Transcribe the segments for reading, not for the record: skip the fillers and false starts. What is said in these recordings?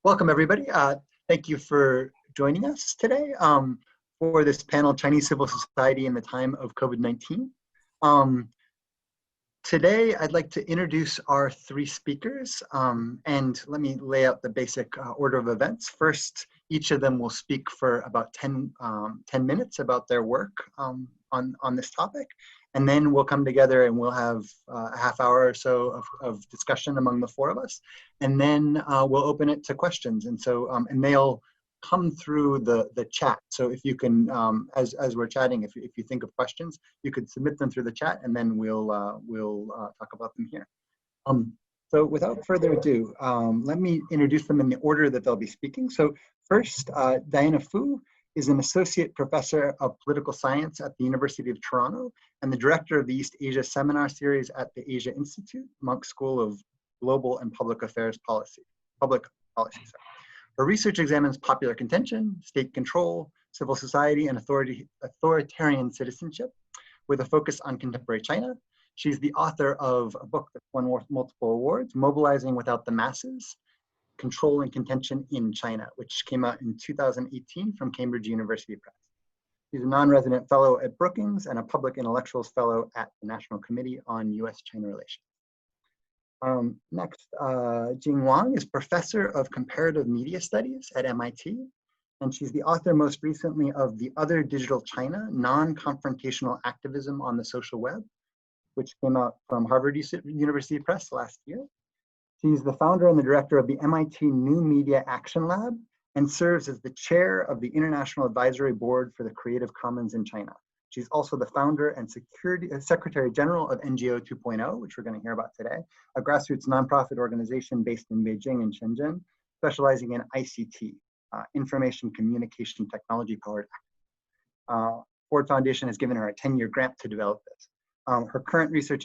Welcome, everybody. Thank you for joining us today for this panel, Chinese Civil Society in the Time of COVID-19. Today, I'd like to introduce our three speakers, and let me lay out the basic order of events. First, each of them will speak for about 10 minutes about their work on this topic. And then we'll come together and we'll have a half hour or so of discussion among the four of us. And then we'll open it to questions. And so, and they'll come through the chat. So if you can, as we're chatting, if you think of questions, you could submit them through the chat and then we'll talk about them here. So without further ado, let me introduce them in the order that they'll be speaking. So first, Diana Fu is an associate professor of political science at the University of Toronto and the director of the East Asia Seminar Series at the Asia Institute, Munk School of Global and Public Policy. Her research examines popular contention, state control, civil society, and authoritarian citizenship with a focus on contemporary China. She's the author of a book that's won multiple awards, Mobilizing Without the Masses, Control and Contention in China, which came out in 2018 from Cambridge University Press. She's a non-resident fellow at Brookings and a public intellectuals fellow at the National Committee on U.S.-China Relations. Next, Jing Wang is professor of comparative media studies at MIT, and she's the author most recently of The Other Digital China, Non-Confrontational Activism on the Social Web, which came out from Harvard University Press last year. She's the founder and the director of the MIT New Media Action Lab and serves as the chair of the International Advisory Board for the Creative Commons in China. She's also the founder and Secretary General of NGO 2.0, which we're going to hear about today, a grassroots nonprofit organization based in Beijing and Shenzhen, specializing in ICT, Information Communication Technology Powered. Ford Foundation has given her a 10-year grant to develop this. Her current research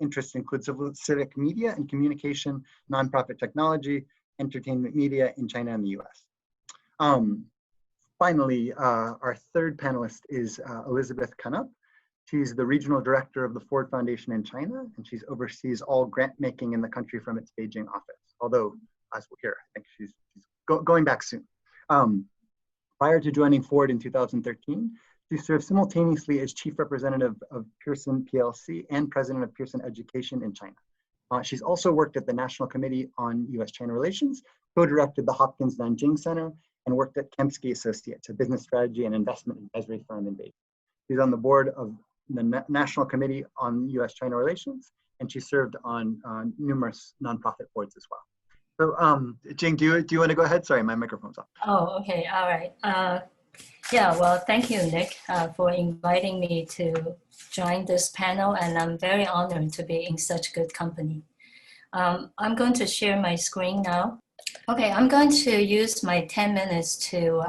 interests include civic media and communication, nonprofit technology, entertainment media in China and the US. Finally, our third panelist is Elizabeth Knup. She's the regional director of the Ford Foundation in China, and she oversees all grant making in the country from its Beijing office. Although, as we'll hear, I think she's going back soon. Prior to joining Ford in 2013, she served simultaneously as chief representative of Pearson PLC and president of Pearson Education in China. She's also worked at the National Committee on U.S.-China Relations, co-directed the Hopkins Nanjing Center, and worked at Kempsky Associates, a business strategy and investment advisory firm in Beijing. She's on the board of the National Committee on U.S.-China Relations, and she served on numerous nonprofit boards as well. So, Jing, do you want to go ahead? Sorry, my microphone's off. Oh, okay, all right. Yeah, well, thank you, Nick, for inviting me to join this panel, and I'm very honored to be in such good company. I'm going to share my screen now. Okay, I'm going to use my 10 minutes to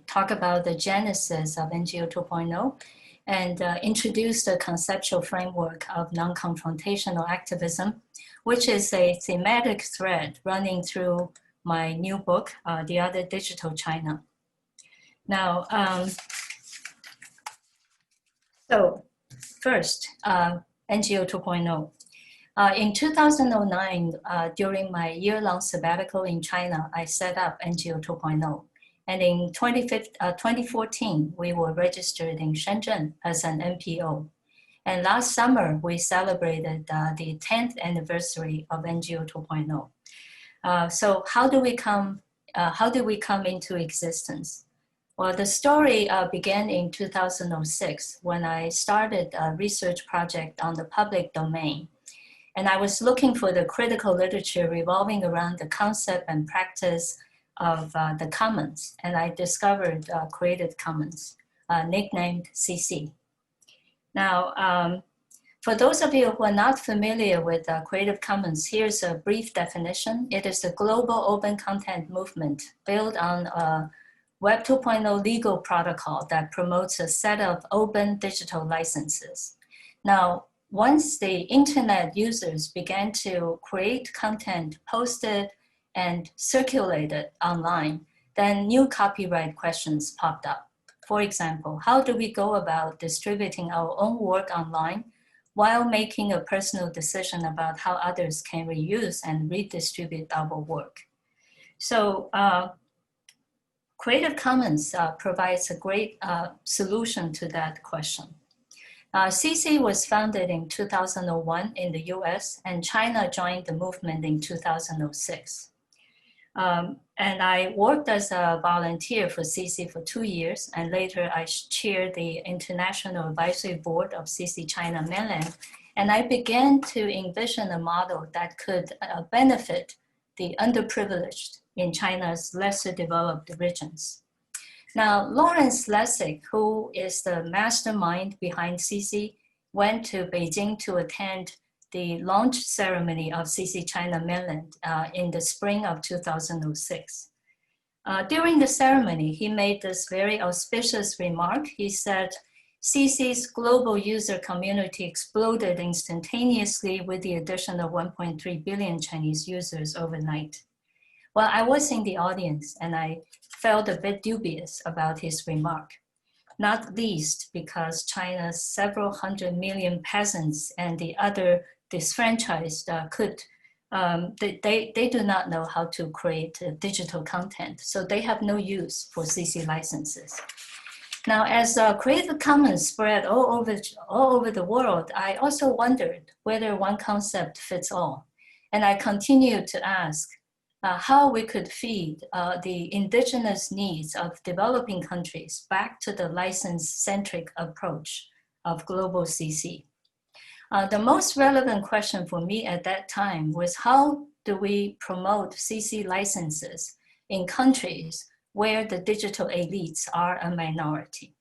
talk about the genesis of NGO 2.0 and introduce the conceptual framework of non-confrontational activism, which is a thematic thread running through my new book, The Other Digital China. Now, so first, NGO 2.0. In 2009, during my year-long sabbatical in China, I set up NGO 2.0. And in 2014, we were registered in Shenzhen as an NPO. And last summer, we celebrated the 10th anniversary of NGO 2.0. So how do we come into existence? Well, the story began in 2006 when I started a research project on the public domain. And I was looking for the critical literature revolving around the concept and practice of the commons. And I discovered Creative Commons, nicknamed CC. Now, for those of you who are not familiar with Creative Commons, here's a brief definition. It is a global open content movement built on a Web 2.0 legal protocol that promotes a set of open digital licenses. Now, once the internet users began to create content, post it, and circulate it online, then new copyright questions popped up. For example, how do we go about distributing our own work online while making a personal decision about how others can reuse and redistribute our work? So Creative Commons provides a great solution to that question. CC was founded in 2001 in the US, and China joined the movement in 2006. And I worked as a volunteer for CC for 2 years, and later I chaired the International Advisory Board of CC China Mainland, and I began to envision a model that could benefit the underprivileged in China's lesser developed regions. Now, Lawrence Lessig, who is the mastermind behind CC, went to Beijing to attend the launch ceremony of CC China Mainland in the spring of 2006. During the ceremony, he made this very auspicious remark. He said, CC's global user community exploded instantaneously with the addition of 1.3 billion Chinese users overnight. Well, I was in the audience and I felt a bit dubious about his remark, not least because China's several hundred million peasants and the other disfranchised they do not know how to create digital content, so they have no use for CC licenses. Now, as Creative Commons spread all over the world, I also wondered whether one concept fits all. And I continued to ask how we could feed the indigenous needs of developing countries back to the license-centric approach of global CC. The most relevant question for me at that time was, how do we promote CC licenses in countries where the digital elites are a minority?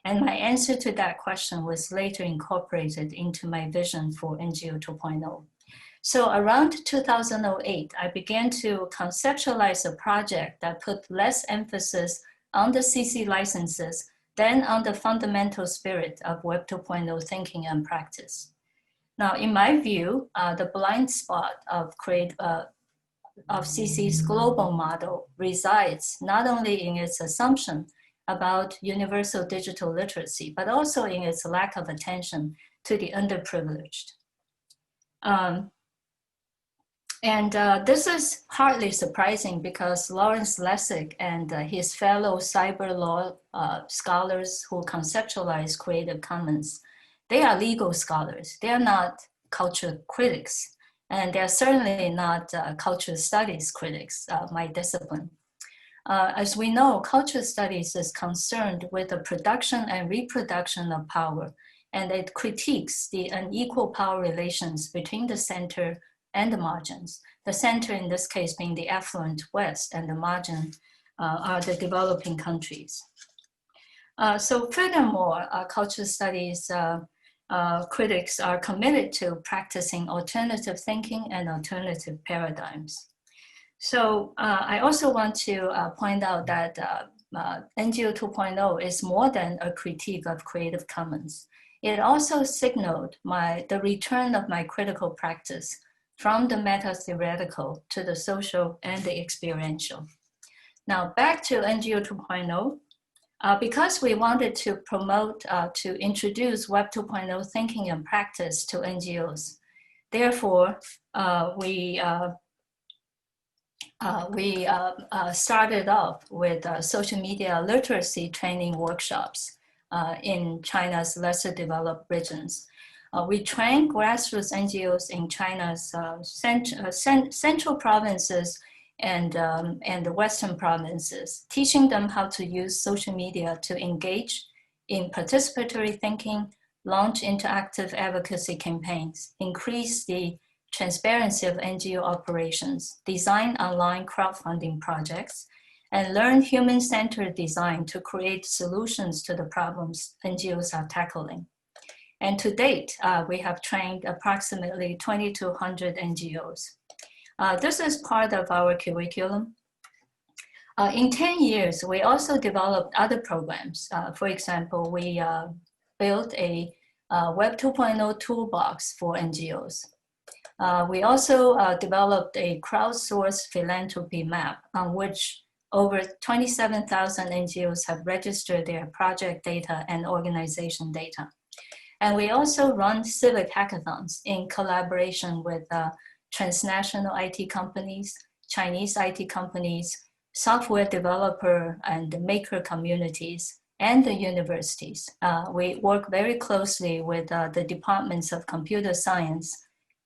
And my answer to that question was later incorporated into my vision for NGO 2.0. So around 2008, I began to conceptualize a project that put less emphasis on the CC licenses than on the fundamental spirit of Web 2.0 thinking and practice. Now, in my view, the blind spot of CC's global model resides not only in its assumption about universal digital literacy, but also in its lack of attention to the underprivileged. This is hardly surprising because Lawrence Lessig and his fellow cyber law scholars who conceptualize Creative Commons, they are legal scholars. They are not culture critics, and they're certainly not culture studies critics, my discipline. As we know, culture studies is concerned with the production and reproduction of power, and it critiques the unequal power relations between the center and the margins. The center in this case being the affluent West, and the margin are the developing countries. So furthermore, culture studies critics are committed to practicing alternative thinking and alternative paradigms. So I also want to point out that NGO 2.0 is more than a critique of Creative Commons. It also signaled the return of my critical practice from the meta-theoretical to the social and the experiential. Now back to NGO 2.0. Because we wanted to promote, to introduce Web 2.0 thinking and practice to NGOs, therefore, we started off with social media literacy training workshops in China's lesser developed regions. We trained grassroots NGOs in China's central provinces and the Western provinces, teaching them how to use social media to engage in participatory thinking, launch interactive advocacy campaigns, increase the transparency of NGO operations, design online crowdfunding projects, and learn human-centered design to create solutions to the problems NGOs are tackling. And to date, we have trained approximately 2,200 NGOs. This is part of our curriculum. In 10 years, we also developed other programs. For example, we built a Web 2.0 toolbox for NGOs. We also developed a crowdsourced philanthropy map on which over 27,000 NGOs have registered their project data and organization data. And we also run civic hackathons in collaboration with transnational IT companies, Chinese IT companies, software developer and maker communities, and the universities. We work very closely with the departments of computer science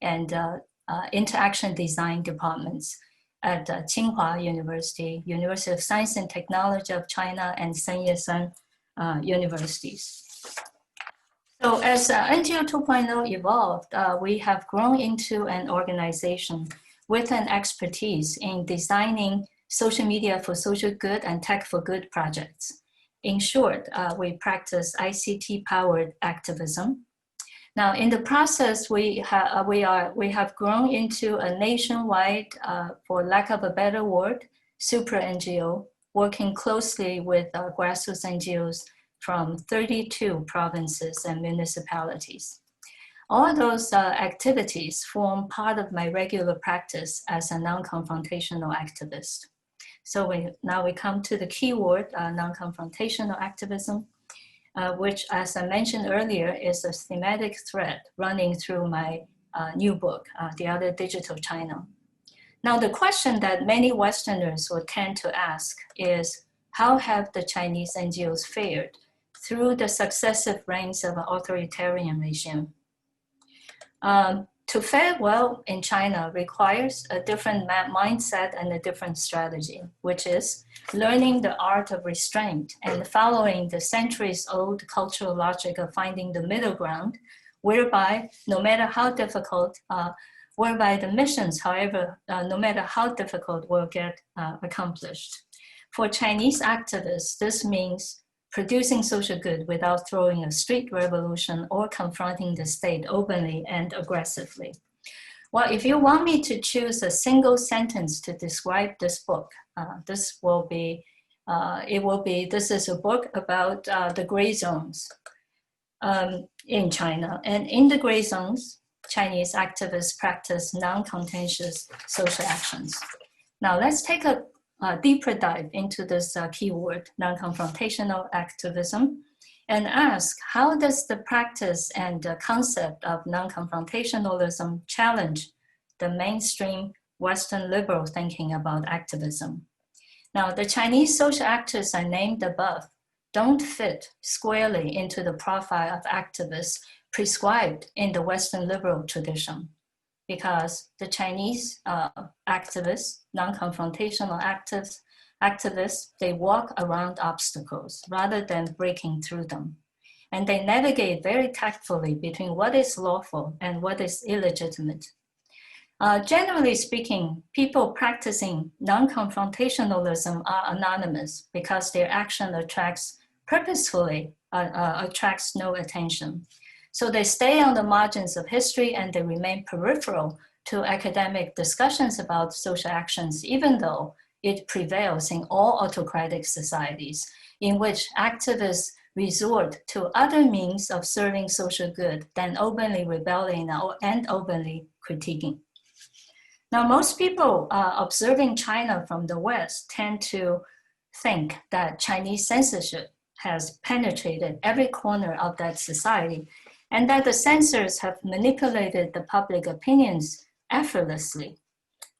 and interaction design departments at Tsinghua University, University of Science and Technology of China, and Sun Yat-sen universities. So as NGO 2.0 evolved, we have grown into an organization with an expertise in designing social media for social good and tech for good projects. In short, we practice ICT-powered activism. Now, in the process, we have grown into a nationwide, for lack of a better word, super NGO, working closely with grassroots NGOs from 32 provinces and municipalities. All those activities form part of my regular practice as a non-confrontational activist. So now we come to the keyword, non-confrontational activism, which, as I mentioned earlier, is a thematic thread running through my new book, The Other Digital China. Now, the question that many Westerners would tend to ask is, how have the Chinese NGOs fared through the successive reigns of an authoritarian regime? To fare well in China requires a different mindset and a different strategy, which is learning the art of restraint and following the centuries-old cultural logic of finding the middle ground, whereby no matter how difficult, whereby the missions, however, no matter how difficult, will get accomplished. For Chinese activists, this means producing social good without throwing a street revolution or confronting the state openly and aggressively. Well, if you want me to choose a single sentence to describe this book, this is a book about the gray zones in China. And in the gray zones, Chinese activists practice non-contentious social actions. Now let's take a deeper dive into this keyword, non-confrontational activism, and ask, how does the practice and the concept of non-confrontationalism challenge the mainstream Western liberal thinking about activism? Now, the Chinese social actors I named above don't fit squarely into the profile of activists prescribed in the Western liberal tradition, because the Chinese activists, non-confrontational activists, they walk around obstacles rather than breaking through them. And they navigate very tactfully between what is lawful and what is illegitimate. Generally speaking, people practicing non-confrontationalism are anonymous because their action purposefully attracts no attention. So they stay on the margins of history and they remain peripheral to academic discussions about social actions, even though it prevails in all autocratic societies in which activists resort to other means of serving social good than openly rebelling and openly critiquing. Now, most people observing China from the West tend to think that Chinese censorship has penetrated every corner of that society, and that the censors have manipulated the public opinions effortlessly.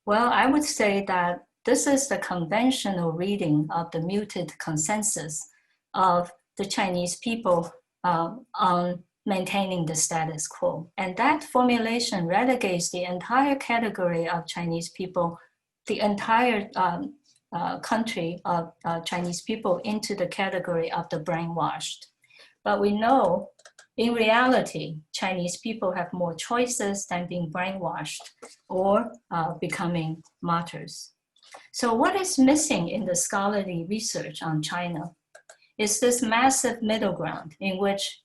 Well, I would say that this is the conventional reading of the muted consensus of the Chinese people on maintaining the status quo. And that formulation relegates the entire category of Chinese people, the entire country of Chinese people, into the category of the brainwashed. But we know, in reality, Chinese people have more choices than being brainwashed or becoming martyrs. So what is missing in the scholarly research on China is this massive middle ground in which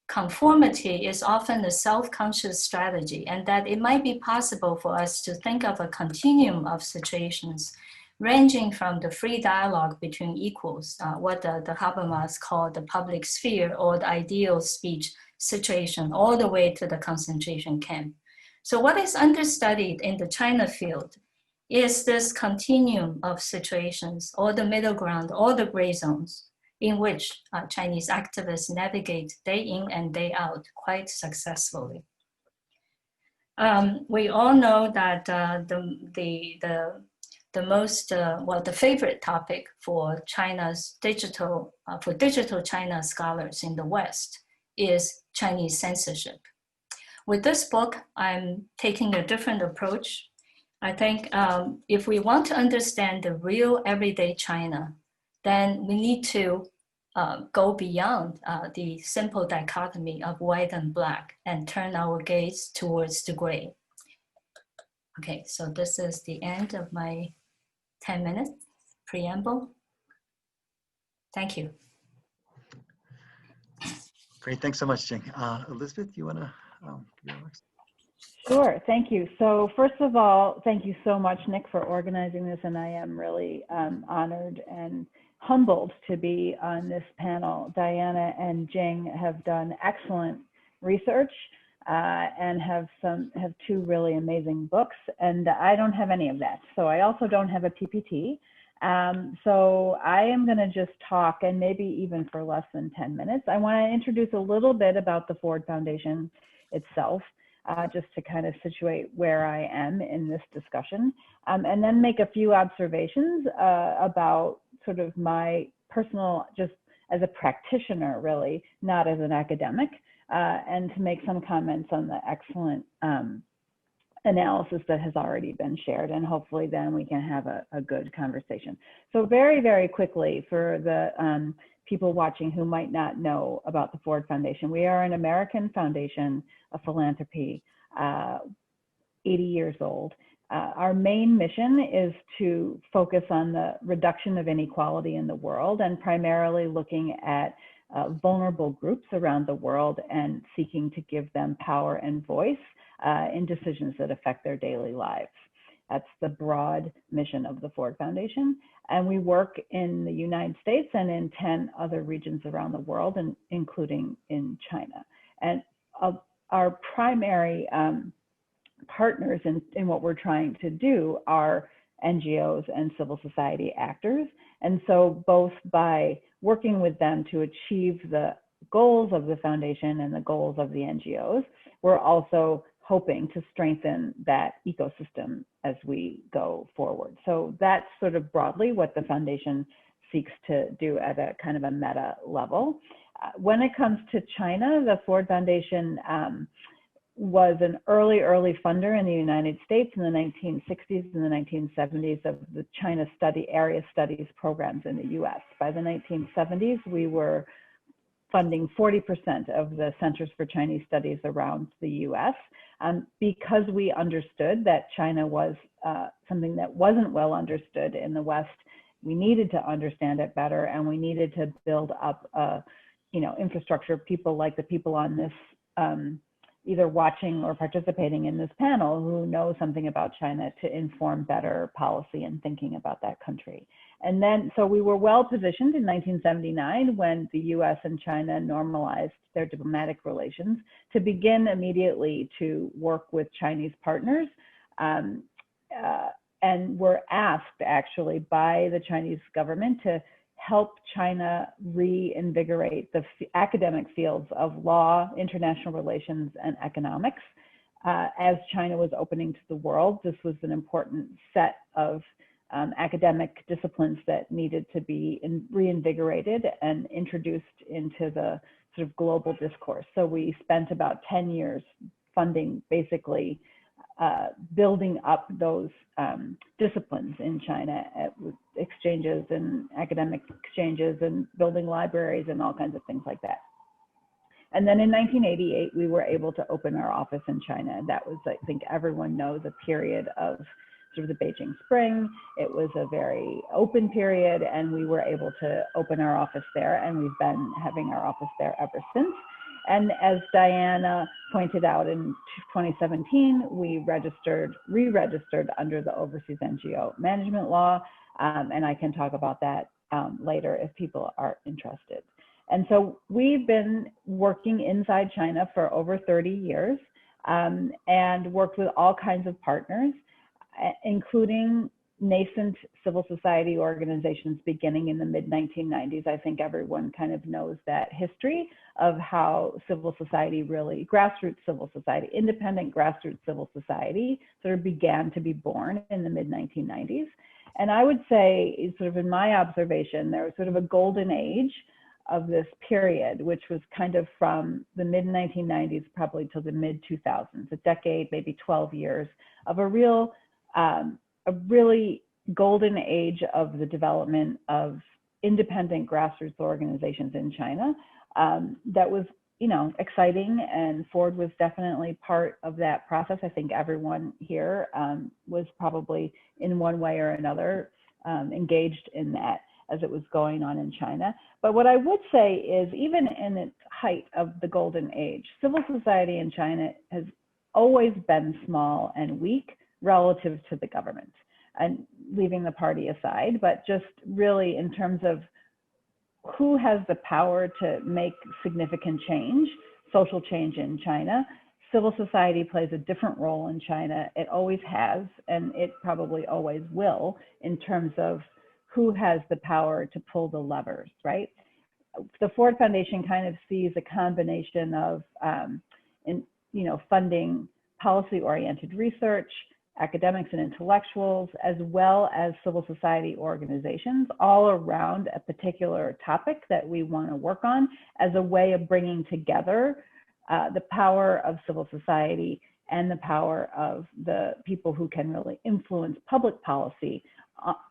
conformity is often a self-conscious strategy, and that it might be possible for us to think of a continuum of situations ranging from the free dialogue between equals, what the Habermas call the public sphere or the ideal speech situation, all the way to the concentration camp. So what is understudied in the China field is this continuum of situations, or the middle ground, or the gray zones, in which Chinese activists navigate day in and day out quite successfully. We all know that the favorite topic for China's digital China scholars in the West is Chinese censorship. With this book, I'm taking a different approach. I think if we want to understand the real everyday China, then we need to go beyond the simple dichotomy of white and black and turn our gaze towards the gray. Okay, so this is the end of my 10 minutes preamble. Thank you. Great, thanks so much, Jing. Elizabeth, you want to give your remarks? Sure, thank you. So first of all, thank you so much, Nick, for organizing this, and I am really honored and humbled to be on this panel. Diana and Jing have done excellent research and have two really amazing books, and I don't have any of that. So I also don't have a PPT. So I am going to just talk, and maybe even for less than 10 minutes. I want to introduce a little bit about the Ford Foundation itself, just to kind of situate where I am in this discussion, and then make a few observations about sort of my personal, just as a practitioner, really, not as an academic, and to make some comments on the excellent analysis that has already been shared, and hopefully then we can have a good conversation. So very, very quickly, for the people watching who might not know about the Ford Foundation, we are an American foundation of philanthropy, 80 years old. Our main mission is to focus on the reduction of inequality in the world, and primarily looking at vulnerable groups around the world and seeking to give them power and voice in decisions that affect their daily lives. That's the broad mission of the Ford Foundation. And we work in the United States and in 10 other regions around the world, and including in China. And our primary partners in what we're trying to do are NGOs and civil society actors. And so both by working with them to achieve the goals of the foundation and the goals of the NGOs, we're also hoping to strengthen that ecosystem as we go forward. So that's sort of broadly what the foundation seeks to do at a kind of a meta level. When it comes to China, the Ford Foundation was an early funder in the United States in the 1960s and the 1970s of the China area studies programs in the US. By the 1970s, we were funding 40% of the Centers for Chinese Studies around the US, because we understood that China was something that wasn't well understood in the West. We needed to understand it better, and we needed to build up infrastructure, people like the people on this, either watching or participating in this panel, who know something about China to inform better policy and thinking about that country. And then, so we were well positioned in 1979 when the US and China normalized their diplomatic relations to begin immediately to work with Chinese partners. And were asked actually by the Chinese government to help China reinvigorate the academic fields of law, international relations, and economics. As China was opening to the world, this was an important set of academic disciplines that needed to be reinvigorated and introduced into the sort of global discourse. So we spent about 10 years funding, basically building up those disciplines in China with exchanges and academic exchanges and building libraries and all kinds of things like that. And then in 1988, we were able to open our office in China. That was, I think everyone knows, a period of sort of the Beijing Spring. It was a very open period, and we were able to open our office there, and we've been having our office there ever since. And as Diana pointed out, in 2017, we re-registered under the Overseas NGO Management Law, and I can talk about that later if people are interested. And so we've been working inside China for over 30 years and worked with all kinds of partners, including nascent civil society organizations beginning in the mid-1990s. I think everyone kind of knows that history of how civil society really, grassroots civil society, independent grassroots civil society sort of began to be born in the mid-1990s. And I would say, sort of in my observation, there was sort of a golden age of this period, which was kind of from the mid-1990s probably till the mid-2000s, a decade, maybe 12 years of a really golden age of the development of independent grassroots organizations in China. That was, you know, exciting, and Ford was definitely part of that process. I think everyone here was probably in one way or another engaged in that as it was going on in China. But what I would say is, even in its height of the golden age, civil society in China has always been small and weak relative to the government, and leaving the party aside, but just really in terms of who has the power to make significant change, social change in China. Civil society plays a different role in China. It always has, and it probably always will, in terms of who has the power to pull the levers, right? The Ford Foundation kind of sees a combination of, funding policy-oriented research, academics and intellectuals, as well as civil society organizations, all around a particular topic that we want to work on, as a way of bringing together the power of civil society and the power of the people who can really influence public policy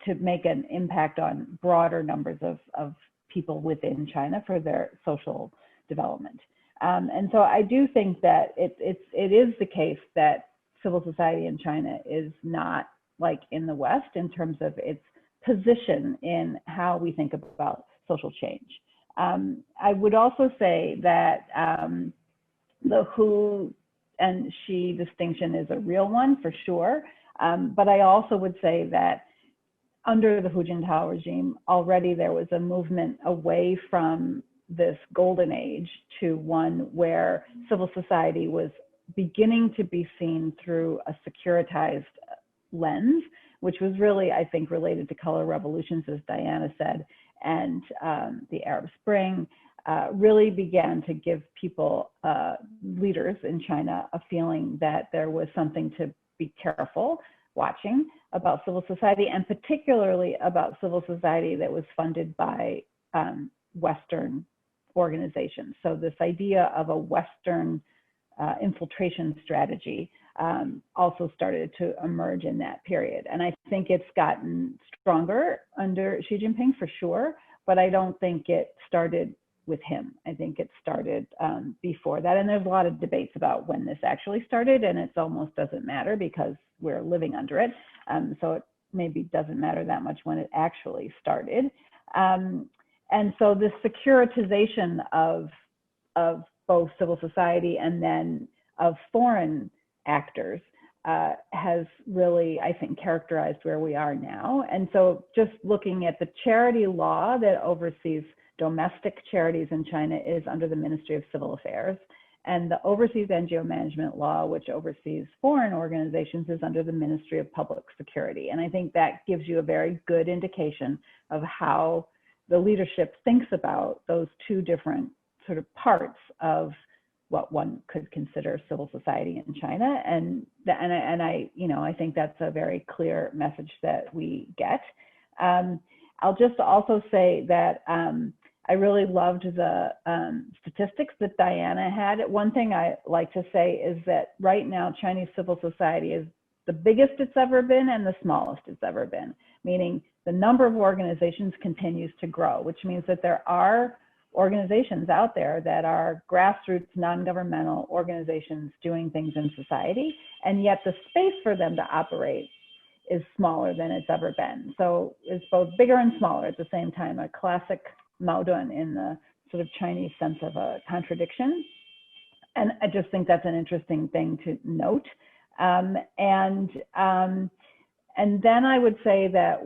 to make an impact on broader numbers of people within China for their social development. And so I do think that it is the case that civil society in China is not like in the West in terms of its position in how we think about social change. I would also say that the who and she distinction is a real one for sure. But I also would say that under the Hu Jintao regime, already there was a movement away from this golden age to one where civil society was beginning to be seen through a securitized lens, which was really, I think, related to color revolutions, as Diana said, and the Arab Spring, really began to give people, leaders in China, a feeling that there was something to be careful watching about civil society, and particularly about civil society that was funded by Western organizations. So this idea of a Western infiltration strategy also started to emerge in that period. And I think it's gotten stronger under Xi Jinping for sure, but I don't think it started with him. I think it started before that. And there's a lot of debates about when this actually started, and it almost doesn't matter because we're living under it. So it maybe doesn't matter that much when it actually started. And so this securitization of both civil society and then of foreign actors has really, I think, characterized where we are now. And so just looking at the charity law that oversees domestic charities in China is under the Ministry of Civil Affairs. And the Overseas NGO Management Law, which oversees foreign organizations, is under the Ministry of Public Security. And I think that gives you a very good indication of how the leadership thinks about those two different sort of parts of what one could consider civil society in China. And I think that's a very clear message that we get. I'll just also say that I really loved the statistics that Diana had. One thing I like to say is that right now, Chinese civil society is the biggest it's ever been and the smallest it's ever been, meaning the number of organizations continues to grow, which means that there are organizations out there that are grassroots, non-governmental organizations doing things in society, and yet the space for them to operate is smaller than it's ever been. So it's both bigger and smaller at the same time, a classic Maodun in the sort of Chinese sense of a contradiction. And I just think that's an interesting thing to note. And then I would say that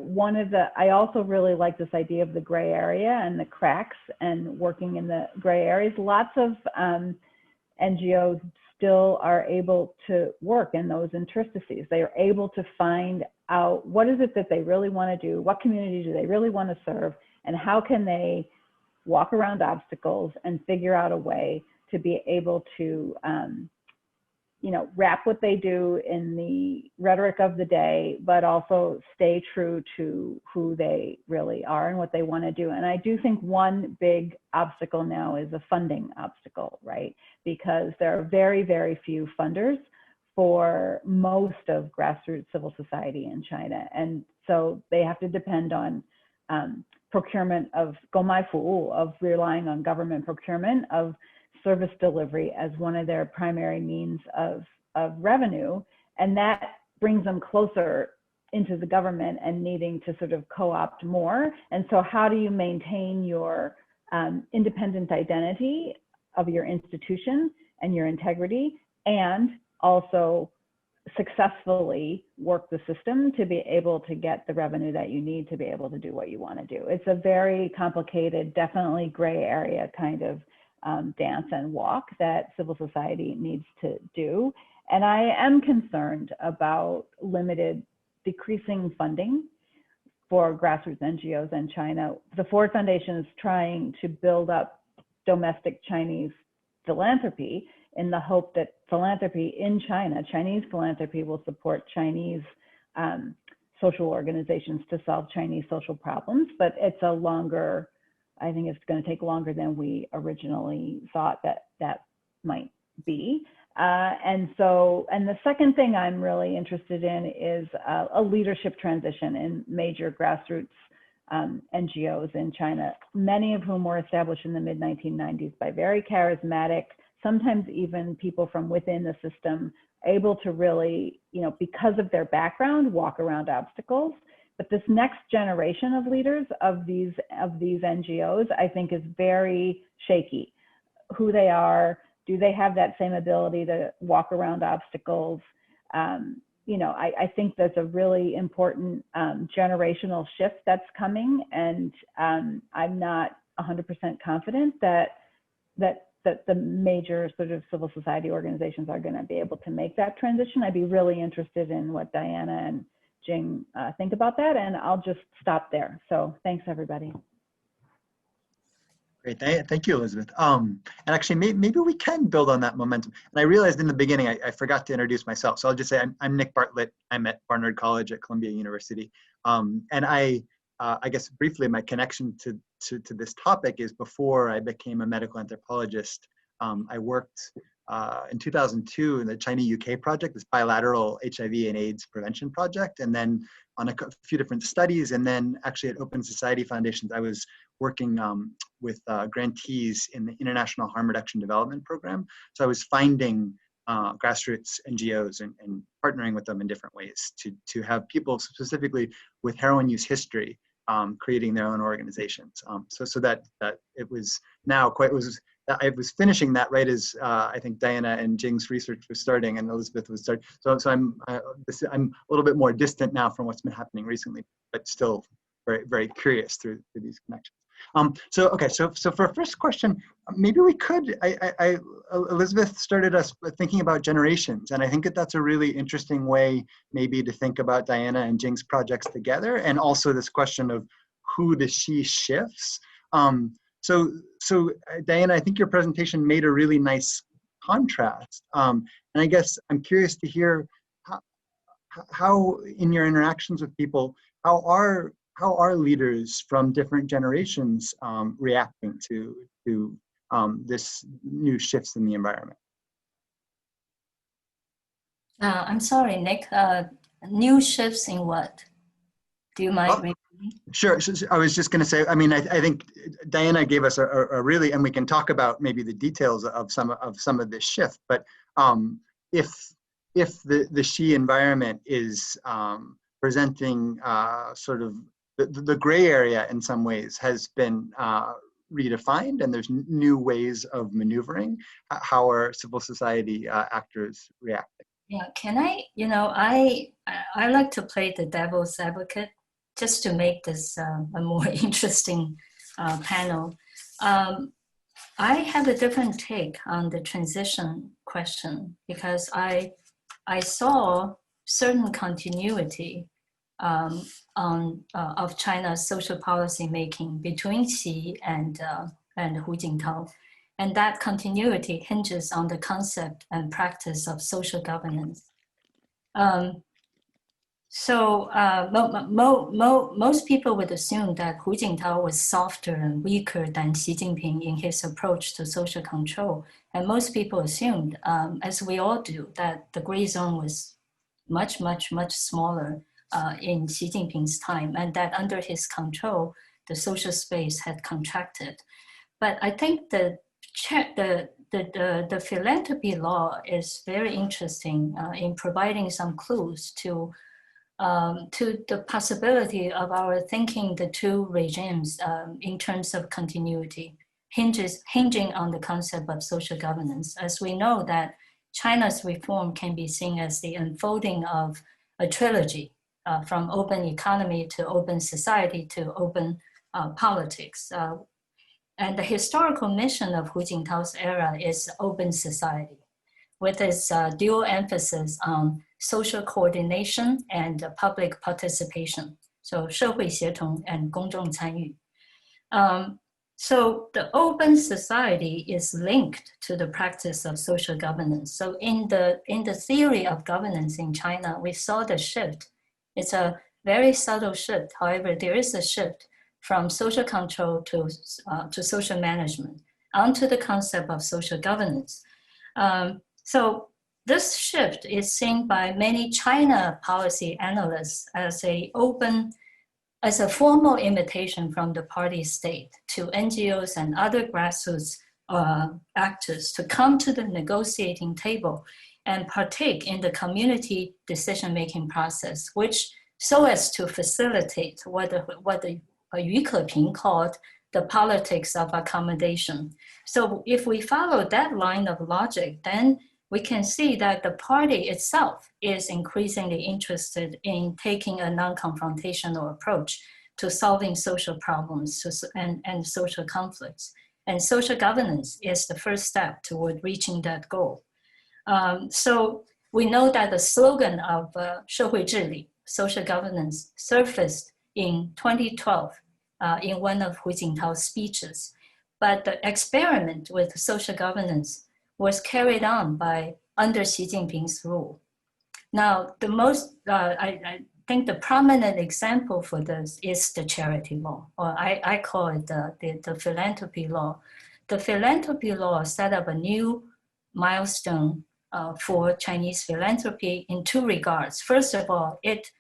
I also really like this idea of the gray area and the cracks and working in the gray areas. Lots of NGOs still are able to work in those interstices. They are able to find out what is it that they really want to do, what community do they really want to serve, and how can they walk around obstacles and figure out a way to be able to wrap what they do in the rhetoric of the day, but also stay true to who they really are and what they want to do. And I do think one big obstacle now is a funding obstacle, right? Because there are very, very few funders for most of grassroots civil society in China. And so they have to depend on procurement of gomaifu, of relying on government procurement, of service delivery as one of their primary means of revenue. And that brings them closer into the government and needing to sort of co-opt more. And so how do you maintain your independent identity of your institution and your integrity, and also successfully work the system to be able to get the revenue that you need to be able to do what you want to do? It's a very complicated, definitely gray area kind of dance and walk that civil society needs to do. And I am concerned about decreasing funding for grassroots NGOs in China. The Ford Foundation is trying to build up domestic Chinese philanthropy in the hope that philanthropy in China, Chinese philanthropy, will support Chinese social organizations to solve Chinese social problems. But it's I think it's going to take longer than we originally thought that might be. And the second thing I'm really interested in is a leadership transition in major grassroots NGOs in China, many of whom were established in the mid-1990s by very charismatic, sometimes even people from within the system, able to really, because of their background, walk around obstacles. But this next generation of leaders of these NGOs, I think, is very shaky. Who they are, do they have that same ability to walk around obstacles? I think there's a really important generational shift that's coming, and I'm not 100% confident that the major sort of civil society organizations are going to be able to make that transition. I'd be really interested in what Diana and Jing think about that, and I'll just stop there. So thanks, everybody. Great, thank you, Elizabeth. And actually, maybe we can build on that momentum. And I realized in the beginning, I forgot to introduce myself. So I'll just say I'm Nick Bartlett. I'm at Barnard College at Columbia University. And I guess briefly, my connection to this topic is before I became a medical anthropologist. I worked in 2002 in the China-UK project, this bilateral HIV and AIDS prevention project, and then on a few different studies. And then actually at Open Society Foundations, I was working with grantees in the International Harm Reduction Development Program. So I was finding grassroots NGOs and partnering with them in different ways to have people specifically with heroin use history creating their own organizations. So that it was now I was finishing that right as I think Diana and Jing's research was starting and Elizabeth was starting. So I'm a little bit more distant now from what's been happening recently, but still very, very curious through these connections. So for our first question, maybe we could, Elizabeth started us thinking about generations, and I think that's a really interesting way maybe to think about Diana and Jing's projects together, and also this question of who the she shifts. So Diana, I think your presentation made a really nice contrast, and I guess I'm curious to hear how in your interactions with people, how are leaders from different generations reacting to this new shifts in the environment? I'm sorry, Nick. New shifts in what? Do you mind repeating? Sure. So I was just going to say, I mean, I think Diana gave us a really, and we can talk about maybe the details of some of this shift, but if the she environment is presenting sort of the gray area in some ways has been redefined, and there's new ways of maneuvering, how are civil society actors reacting? Yeah, can I, I like to play the devil's advocate just to make this a more interesting panel. I have a different take on the transition question because I saw certain continuity of China's social policy making between Xi and Hu Jintao. And that continuity hinges on the concept and practice of social governance. Most people would assume that Hu Jintao was softer and weaker than Xi Jinping in his approach to social control. And most people assumed, as we all do, that the gray zone was much, much, much smaller in Xi Jinping's time, and that under his control, the social space had contracted. But I think the philanthropy law is very interesting in providing some clues to the possibility of our thinking the two regimes in terms of continuity, hinging on the concept of social governance. As we know that China's reform can be seen as the unfolding of a trilogy from open economy to open society to open politics. And the historical mission of Hu Jintao's era is open society, with its dual emphasis on social coordination and public participation. So 社会协同 and 公众参与. So the open society is linked to the practice of social governance. So in the theory of governance in China, we saw the shift. It's a very subtle shift. However, there is a shift from social control to social management onto the concept of social governance. So this shift is seen by many China policy analysts as a formal invitation from the party state to NGOs and other grassroots actors to come to the negotiating table and partake in the community decision-making process, which so as to facilitate what the Yu Keping called the politics of accommodation. So if we follow that line of logic, then we can see that the party itself is increasingly interested in taking a non-confrontational approach to solving social problems and social conflicts. And social governance is the first step toward reaching that goal. So we know that the slogan of 社会治理, social governance, surfaced in 2012 in one of Hu Jintao's speeches. But the experiment with social governance was carried on under Xi Jinping's rule. Now, I think the prominent example for this is the charity law, or I call it the philanthropy law. The philanthropy law set up a new milestone for Chinese philanthropy in two regards. First of all, it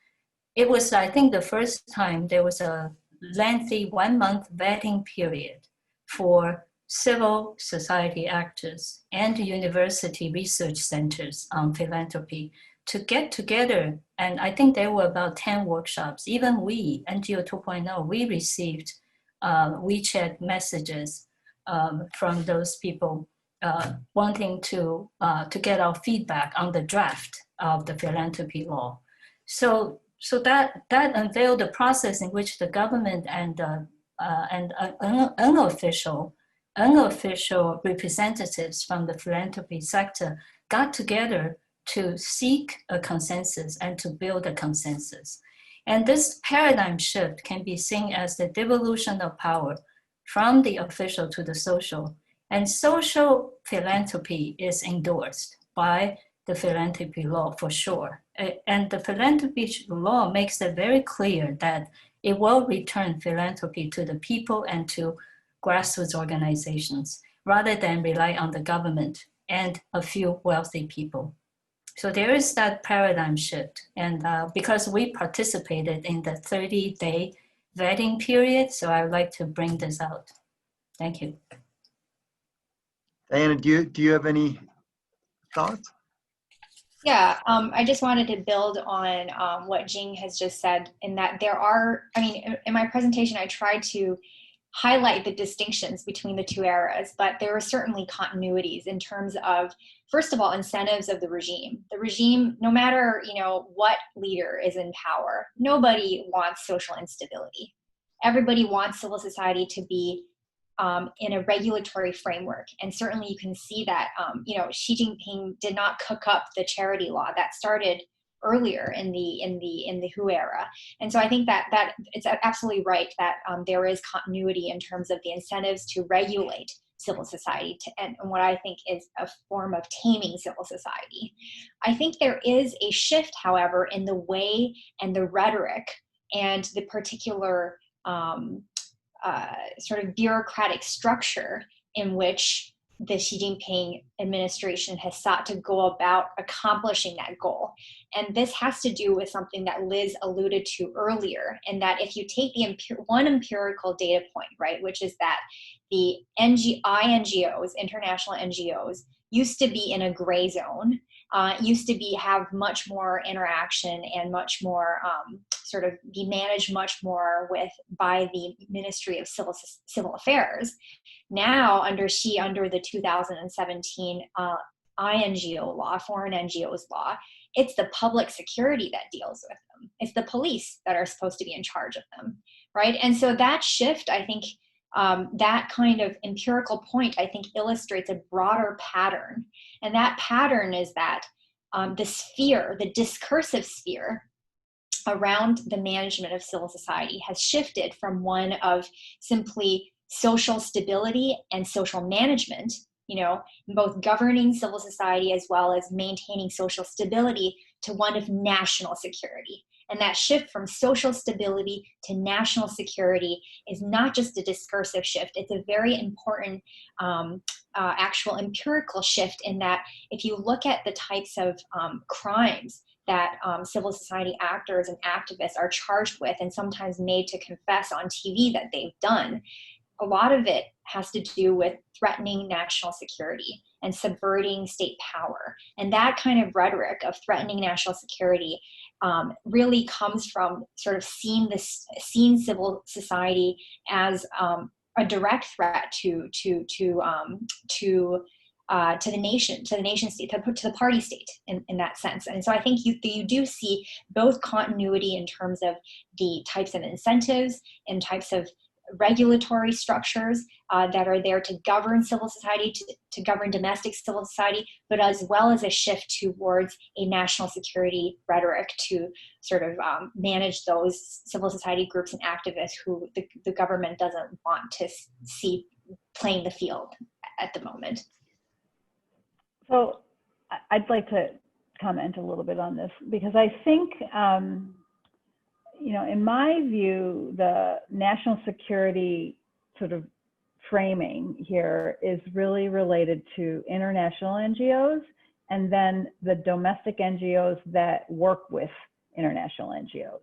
was, I think, the first time there was a lengthy 1-month vetting period for civil society actors and university research centers on philanthropy to get together. And I think there were about 10 workshops. Even we, NGO 2.0, we received WeChat messages from those people wanting to get our feedback on the draft of the philanthropy law. So that unveiled the process in which the government and unofficial representatives from the philanthropy sector got together to seek a consensus and to build a consensus. And this paradigm shift can be seen as the devolution of power from the official to the social. And social philanthropy is endorsed by the philanthropy law for sure. And the philanthropy law makes it very clear that it will return philanthropy to the people and to grassroots organizations, rather than rely on the government and a few wealthy people. So there is that paradigm shift. And because we participated in the 30-day vetting period, so I would like to bring this out. Thank you. Diana, do you have any thoughts? Yeah, I just wanted to build on what Jing has just said, in that there are, in my presentation, I tried to highlight the distinctions between the two eras, but there are certainly continuities in terms of, first of all, incentives of the regime. The regime, no matter what leader is in power, nobody wants social instability. Everybody wants civil society to be in a regulatory framework. And certainly you can see that, Xi Jinping did not cook up the charity law that started earlier in the Hu era. And so I think that it's absolutely right that there is continuity in terms of the incentives to regulate civil society and what I think is a form of taming civil society. I think there is a shift, however, in the way and the rhetoric and the particular sort of bureaucratic structure in which the Xi Jinping administration has sought to go about accomplishing that goal. And this has to do with something that Liz alluded to earlier, and that if you take the one empirical data point, right, which is that the NGOs, international NGOs, used to be in a gray zone, used to have much more interaction and much more sort of be managed much more by the Ministry of Civil Affairs. Now under Xi, under the 2017 INGO law, Foreign NGOs law, it's the public security that deals with them. It's the police that are supposed to be in charge of them, right? And so that shift, I think, that kind of empirical point, I think, illustrates a broader pattern. And that pattern is that the sphere, the discursive sphere around the management of civil society has shifted from one of simply social stability and social management, both governing civil society as well as maintaining social stability, to one of national security. And that shift from social stability to national security is not just a discursive shift, it's a very important actual empirical shift, in that if you look at the types of crimes that civil society actors and activists are charged with and sometimes made to confess on TV that they've done, a lot of it has to do with threatening national security and subverting state power. And that kind of rhetoric of threatening national security really comes from sort of seeing civil society as a direct threat to the nation state, to the party state in that sense. And so I think you do see both continuity in terms of the types of incentives and types of regulatory structures that are there to govern civil society, to govern domestic civil society, but as well as a shift towards a national security rhetoric to sort of manage those civil society groups and activists who the government doesn't want to see playing the field at the moment. So I'd like to comment a little bit on this, because I think, in my view, the national security sort of framing here is really related to international NGOs and then the domestic NGOs that work with international NGOs,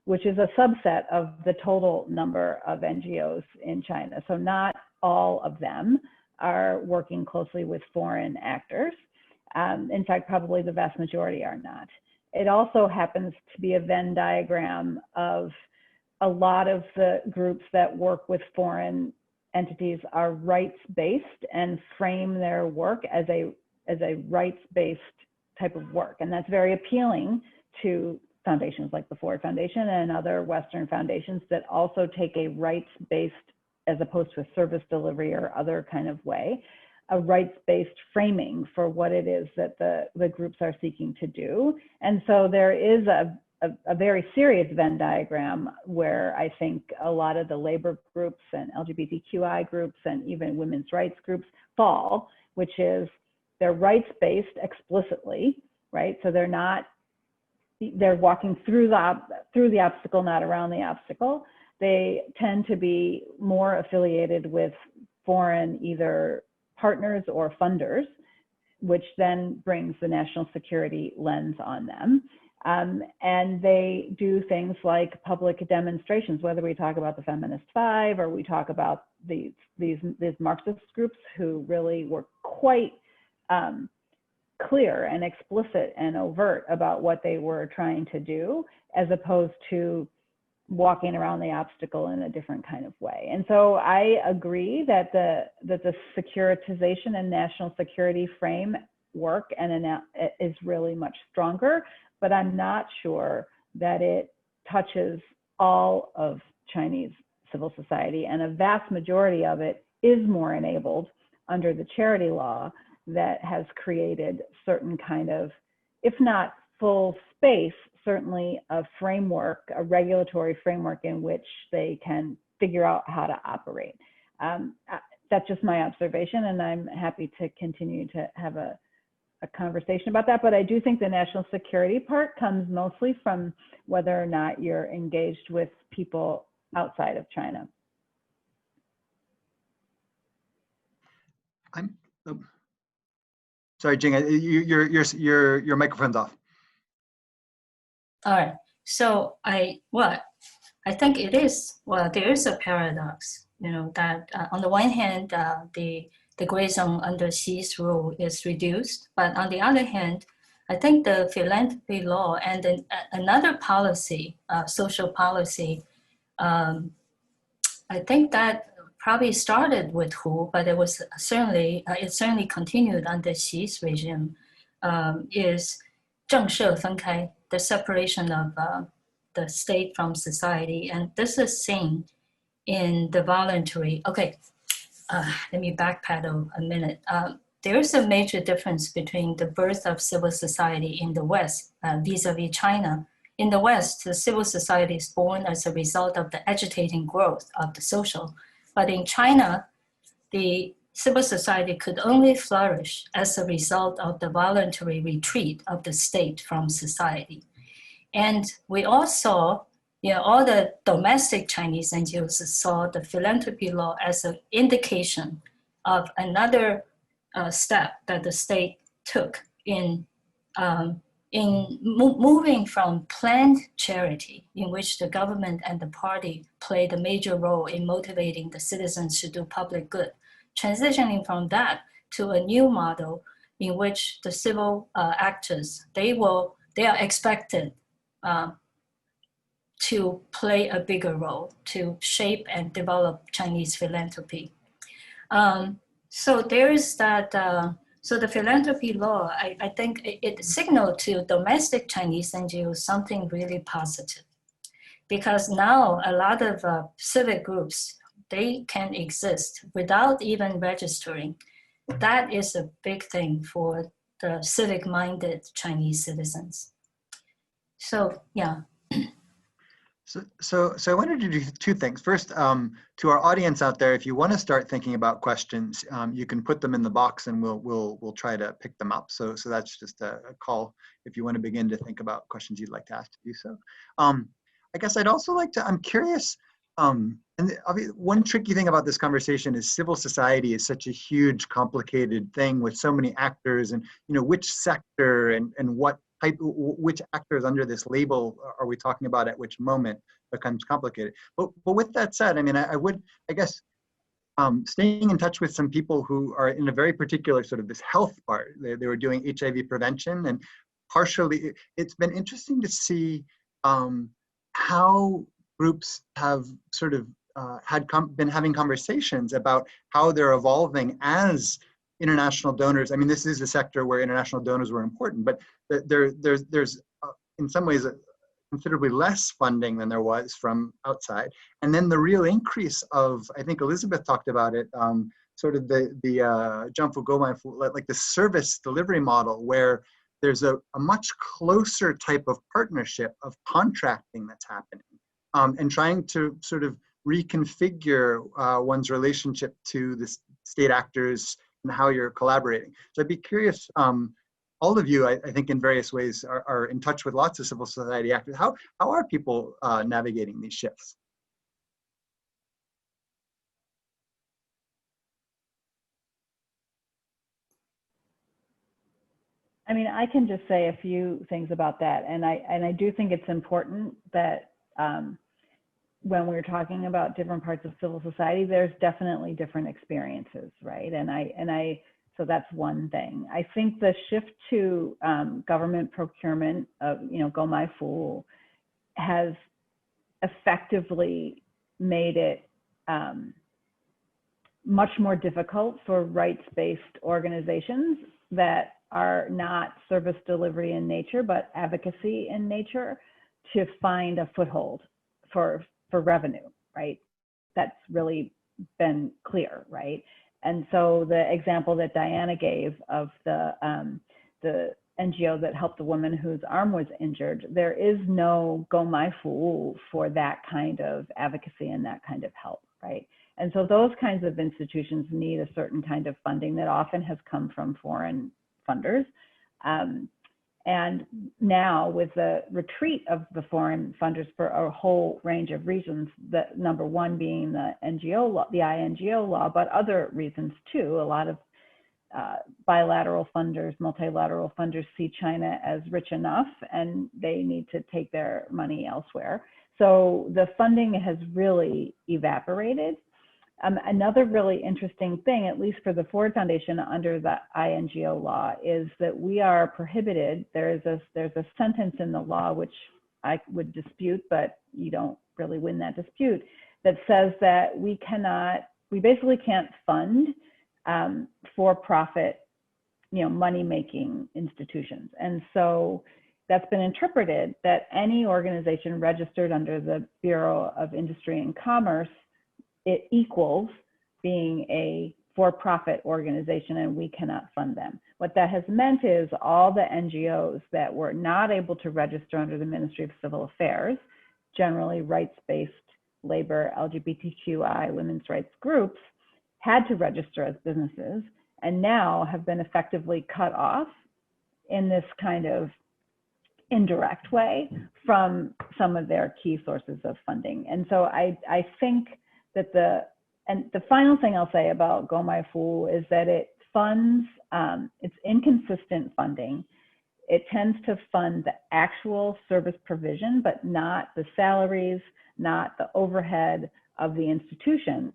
which is a subset of the total number of NGOs in China. So not all of them are working closely with foreign actors. In fact, probably the vast majority are not. It also happens to be a Venn diagram of a lot of the groups that work with foreign entities are rights-based and frame their work as a rights-based type of work. And that's very appealing to foundations like the Ford Foundation and other Western foundations that also take a rights-based, as opposed to a service delivery or other kind of way, a rights-based framing for what it is that the groups are seeking to do. And so there is a very serious Venn diagram where I think a lot of the labor groups and LGBTQI groups and even women's rights groups fall, which is they're rights-based explicitly, right? So they're walking through the obstacle, not around the obstacle. They tend to be more affiliated with foreign either partners or funders, which then brings the national security lens on them. And they do things like public demonstrations, whether we talk about the Feminist Five or we talk about these Marxist groups who really were quite clear and explicit and overt about what they were trying to do, as opposed to walking around the obstacle in a different kind of way. And so I agree that the securitization and national security framework is really much stronger, but I'm not sure that it touches all of Chinese civil society, and a vast majority of it is more enabled under the charity law that has created certain kind of, if not full space, certainly a framework, a regulatory framework in which they can figure out how to operate. That's just my observation, and I'm happy to continue to have a conversation about that. But I do think the national security part comes mostly from whether or not you're engaged with people outside of China. Sorry, Jing, your microphone's off. All right. So I think it is, well, there is a paradox, that on the one hand, the gray zone under Xi's rule is reduced, but on the other hand, I think the philanthropy law and then another policy, social policy, I think that probably started with Hu, but it was certainly, it certainly continued under Xi's regime, is 正社分开, the separation of the state from society. And this is seen in the voluntary, okay, let me backpedal a minute. There's a major difference between the birth of civil society in the West vis-a-vis China. In the West, the civil society is born as a result of the agitating growth of the social. But in China, the civil society could only flourish as a result of the voluntary retreat of the state from society. And we all saw, all the domestic Chinese NGOs saw the philanthropy law as an indication of another step that the state took in moving from planned charity, in which the government and the party played a major role in motivating the citizens to do public good, transitioning from that to a new model in which the civil actors, they are expected to play a bigger role to shape and develop Chinese philanthropy. So there is that, so the philanthropy law, I think it signaled to domestic Chinese NGOs something really positive, because now a lot of civic groups, they can exist without even registering. That is a big thing for the civic-minded Chinese citizens. So, yeah. So I wanted to do two things. First, to our audience out there, if you want to start thinking about questions, you can put them in the box, and we'll try to pick them up. So that's just a call if you want to begin to think about questions you'd like to ask to do so. I guess I'd also like to. I'm curious. And one tricky thing about this conversation is civil society is such a huge, complicated thing with so many actors, and which sector and what type, which actors under this label are we talking about at which moment becomes complicated. But with that said, I mean, I guess staying in touch with some people who are in a very particular sort of this health part. They were doing HIV prevention, and partially it's been interesting to see how groups have sort of been having conversations about how they're evolving as international donors. I mean, this is a sector where international donors were important, but there's in some ways considerably less funding than there was from outside. And then the real increase of, I think Elizabeth talked about it, sort of the like the service delivery model, where there's a much closer type of partnership of contracting that's happening, and trying to sort of reconfigure one's relationship to the state actors and how you're collaborating. So I'd be curious, all of you, I think in various ways are in touch with lots of civil society actors. How are people navigating these shifts? I mean, I can just say a few things about that. And I do think it's important that when we're talking about different parts of civil society, there's definitely different experiences, right? And so that's one thing. I think the shift to government procurement of, Go My Fool has effectively made it much more difficult for rights-based organizations that are not service delivery in nature, but advocacy in nature, to find a foothold for revenue, right? That's really been clear, right? And so the example that Diana gave of the NGO that helped a woman whose arm was injured, there is no go my fool for that kind of advocacy and that kind of help, right? And so those kinds of institutions need a certain kind of funding that often has come from foreign funders. And now with the retreat of the foreign funders for a whole range of reasons, the number one being the NGO law, the INGO law, but other reasons too. A lot of bilateral funders, multilateral funders see China as rich enough and they need to take their money elsewhere. So the funding has really evaporated. Another really interesting thing, at least for the Ford Foundation under the INGO law, is that we are prohibited. There's a sentence in the law which I would dispute, but you don't really win that dispute, that says that we basically can't fund for-profit, money-making institutions. And so that's been interpreted that any organization registered under the Bureau of Industry and Commerce, it equals being a for-profit organization and we cannot fund them. What that has meant is all the NGOs that were not able to register under the Ministry of Civil Affairs, generally rights-based labor, LGBTQI, women's rights groups, had to register as businesses and now have been effectively cut off in this kind of indirect way from some of their key sources of funding. And so I think that the final thing I'll say about Go My Fool is that it funds, it's inconsistent funding. It tends to fund the actual service provision, but not the salaries, not the overhead of the institution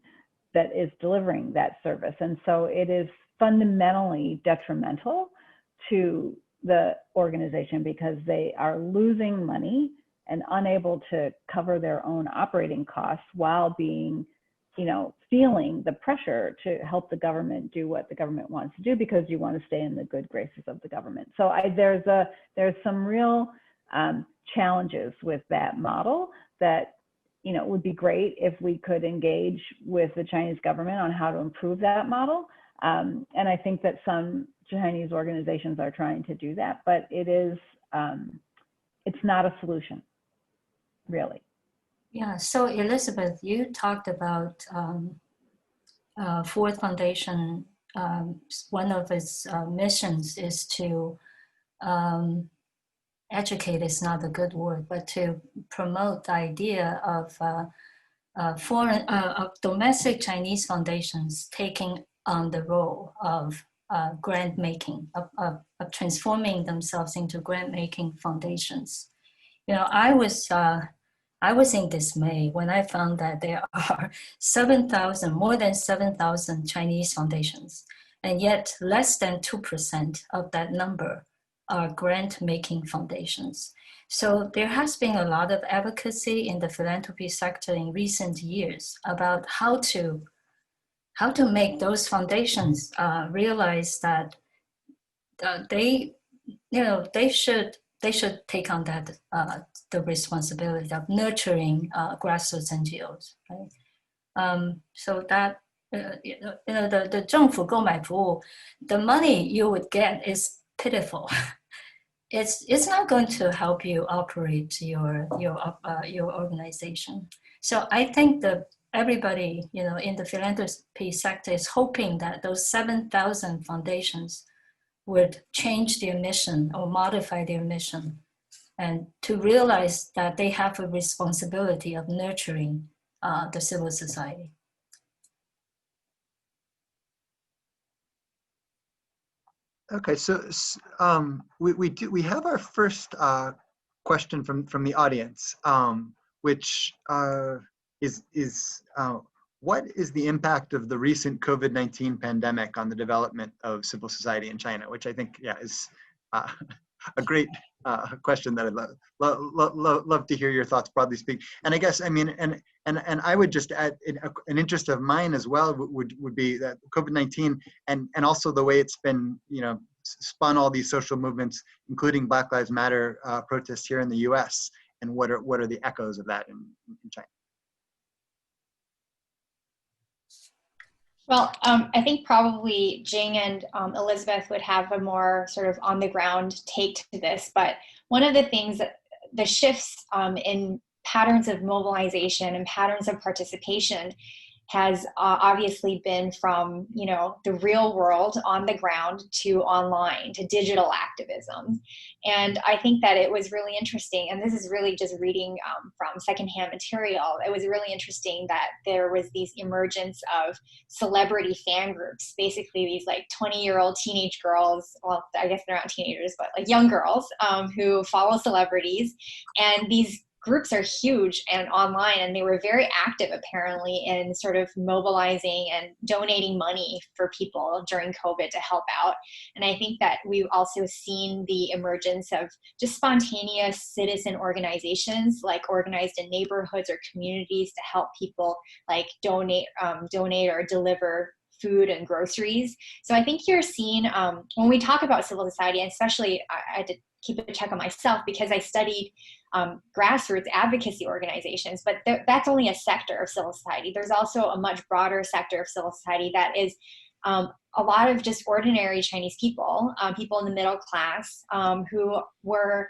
that is delivering that service. And so it is fundamentally detrimental to the organization because they are losing money and unable to cover their own operating costs while being, feeling the pressure to help the government do what the government wants to do because you want to stay in the good graces of the government. So there's some real challenges with that model that, it would be great if we could engage with the Chinese government on how to improve that model. And I think that some Chinese organizations are trying to do that, but it's not a solution, really. Yeah, so Elizabeth, you talked about Ford Foundation, one of its missions is to educate is not a good word, but to promote the idea of of domestic Chinese foundations taking on the role of grant making, of transforming themselves into grant making foundations. I was in dismay when I found that there are more than 7,000 Chinese foundations, and yet less than 2% of that number are grant-making foundations. So there has been a lot of advocacy in the philanthropy sector in recent years about how to make those foundations realize that they should take on that the responsibility of nurturing grassroots NGOs, right? So that the 政府购买服务, the money you would get is pitiful. It's not going to help you operate your organization. So I think that everybody in the philanthropy sector is hoping that those 7,000 foundations would change their mission or modify their mission, and to realize that they have a responsibility of nurturing the civil society. Okay, so we have our first question from the audience, which is what is the impact of the recent COVID-19 pandemic on the development of civil society in China? Which I think, is a great question that I'd love to hear your thoughts, broadly speaking. And I guess, and I would just add, an interest of mine as well would be that COVID-19 and also the way it's been, spun all these social movements, including Black Lives Matter protests here in the US, and what are the echoes of that in China? Well, I think probably Jing and Elizabeth would have a more sort of on the ground take to this, but one of the things that the shifts in patterns of mobilization and patterns of participation has obviously been from, you know, the real world on the ground to online to digital activism. And I think that it was really interesting, and this is really just reading from secondhand material, it was really interesting that there was these emergence of celebrity fan groups, basically these like 20-year-old teenage girls, well, I guess they're not teenagers, but like young girls who follow celebrities. And these groups are huge and online, and they were very active apparently in sort of mobilizing and donating money for people during COVID to help out. And I think that we've also seen the emergence of just spontaneous citizen organizations, like organized in neighborhoods or communities to help people like donate or deliver food and groceries. So I think you're seeing, when we talk about civil society, and especially I had to keep a check on myself because I studied grassroots advocacy organizations, but that's only a sector of civil society. There's also a much broader sector of civil society that is a lot of just ordinary Chinese people, people in the middle class who were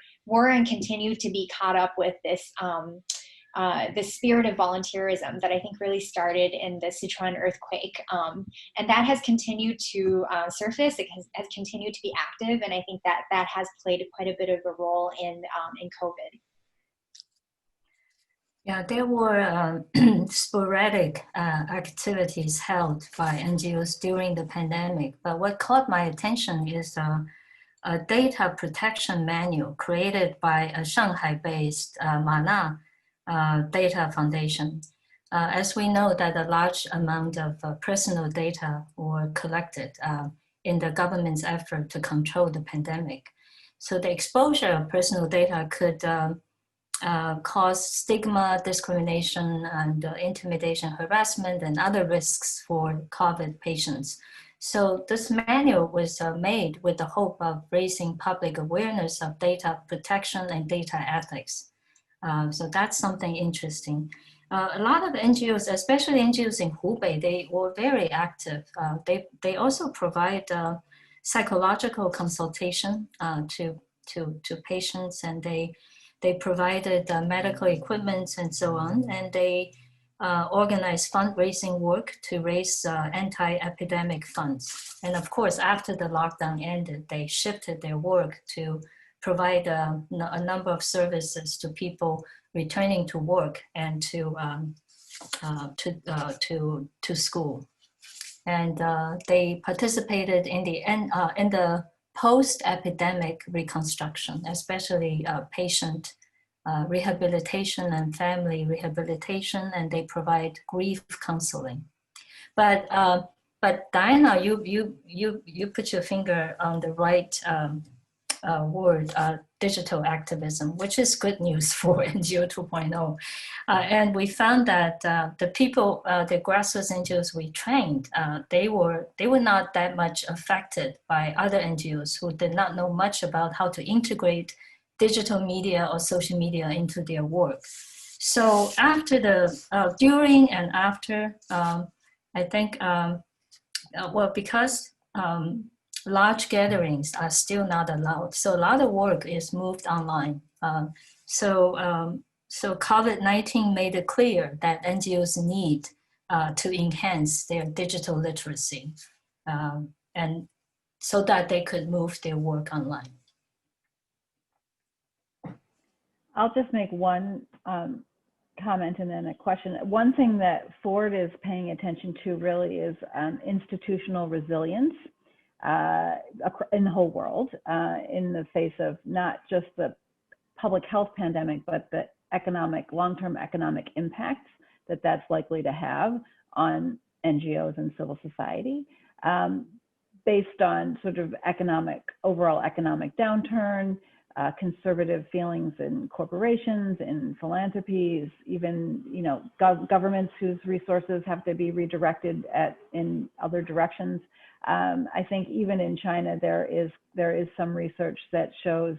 and continue to be caught up with this this spirit of volunteerism that I think really started in the Sichuan earthquake. And that has continued to surface. It has continued to be active. And I think that that has played quite a bit of a role in COVID. Yeah, there were sporadic activities held by NGOs during the pandemic. But what caught my attention is a data protection manual created by a Shanghai-based Mana Data Foundation. As we know that a large amount of personal data were collected in the government's effort to control the pandemic. So the exposure of personal data could cause stigma, discrimination, and intimidation, harassment, and other risks for COVID patients. So this manual was made with the hope of raising public awareness of data protection and data ethics. So that's something interesting. A lot of NGOs, especially NGOs in Hubei, they were very active. They also provide psychological consultation to patients, and they provided medical equipment and so on, and they organized fundraising work to raise anti-epidemic funds. And of course, after the lockdown ended, they shifted their work to provide a number of services to people returning to work and to school. And they participated in the post-epidemic reconstruction, especially patient rehabilitation and family rehabilitation, and they provide grief counseling. But Diana, you put your finger on the right word, digital activism, which is good news for NGO 2.0. And we found that the people, the grassroots NGOs we trained, they were not that much affected by other NGOs who did not know much about how to integrate digital media or social media into their work. So after the, during and after, I think, well, because large gatherings are still not allowed. So a lot of work is moved online. So COVID-19 made it clear that NGOs need to enhance their digital literacy and so that they could move their work online. I'll just make one comment and then a question. One thing that Ford is paying attention to really is institutional resilience in the whole world in the face of not just the public health pandemic, but the long-term economic impacts that that's likely to have on NGOs and civil society based on sort of overall economic downturn, conservative feelings in corporations, in philanthropies, even governments whose resources have to be redirected in other directions. I think even in China there is some research that shows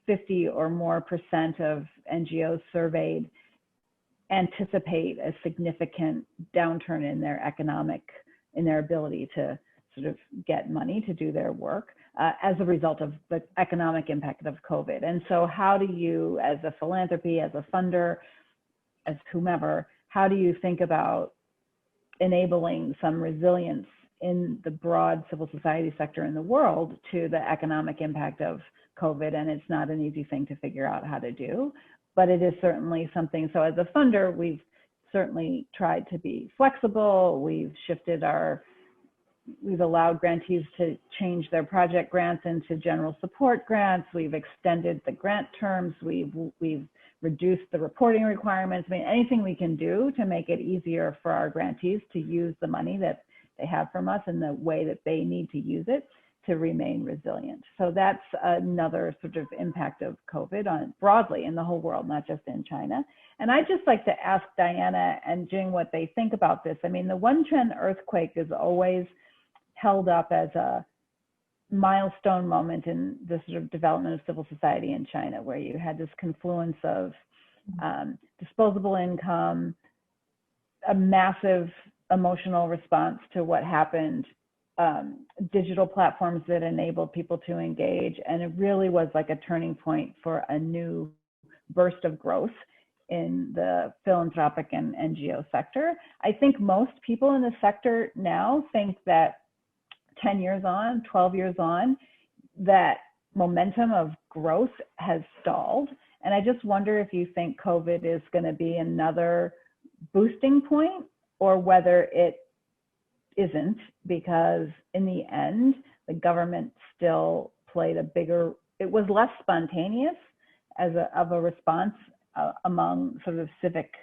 50 or more % of NGOs surveyed anticipate a significant downturn in their in their ability to sort of get money to do their work as a result of the economic impact of COVID. And so how do you, as a philanthropy, as a funder, as whomever, how do you think about enabling some resilience in the broad civil society sector in the world to the economic impact of COVID? And it's not an easy thing to figure out how to do, but it is certainly something. So as a funder, we've certainly tried to be flexible. We've allowed grantees to change their project grants into general support grants. We've extended the grant terms. We've reduced the reporting requirements. I mean, anything we can do to make it easier for our grantees to use the money that they have from us in the way that they need to use it to remain resilient. So that's another sort of impact of COVID on broadly in the whole world, not just in China. And I'd just like to ask Diana and Jing what they think about this. I mean, the Wenchuan earthquake is always held up as a milestone moment in the sort of development of civil society in China, where you had this confluence of disposable income, a massive emotional response to what happened, digital platforms that enabled people to engage, and it really was like a turning point for a new burst of growth in the philanthropic and NGO sector. I think most people in the sector now think that 10 years on, 12 years on, that momentum of growth has stalled. And I just wonder if you think COVID is going to be another boosting point, or whether it isn't, because in the end, the government still played a bigger, it was less spontaneous of a response among sort of civic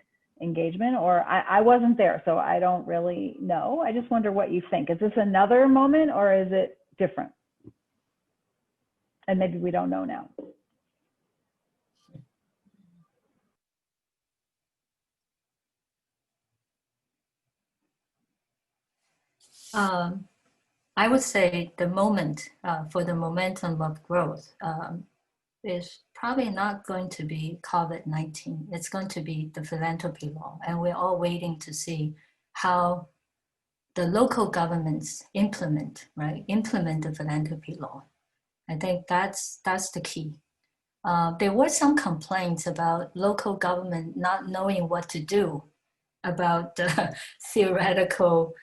engagement, or I wasn't there, so I don't really know. I just wonder what you think. Is this another moment, or is it different? And maybe we don't know now. I would say the moment for the momentum of growth is probably not going to be COVID-19. It's going to be the philanthropy law. And we're all waiting to see how the local governments implement the philanthropy law. I think that's the key. There were some complaints about local government not knowing what to do about the theoretical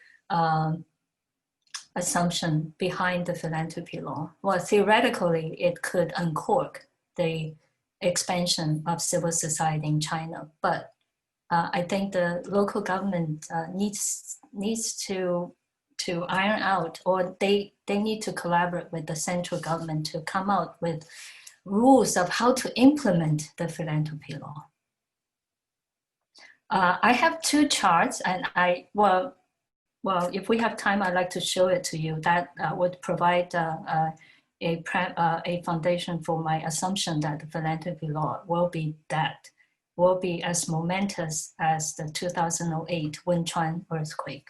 assumption behind the philanthropy law. Well, theoretically, it could uncork the expansion of civil society in China, but I think the local government needs to iron out, or they need to collaborate with the central government to come out with rules of how to implement the philanthropy law. I have two charts, and well, if we have time, I'd like to show it to you. That would provide a foundation for my assumption that the philanthropy law will be as momentous as the 2008 Wenchuan earthquake.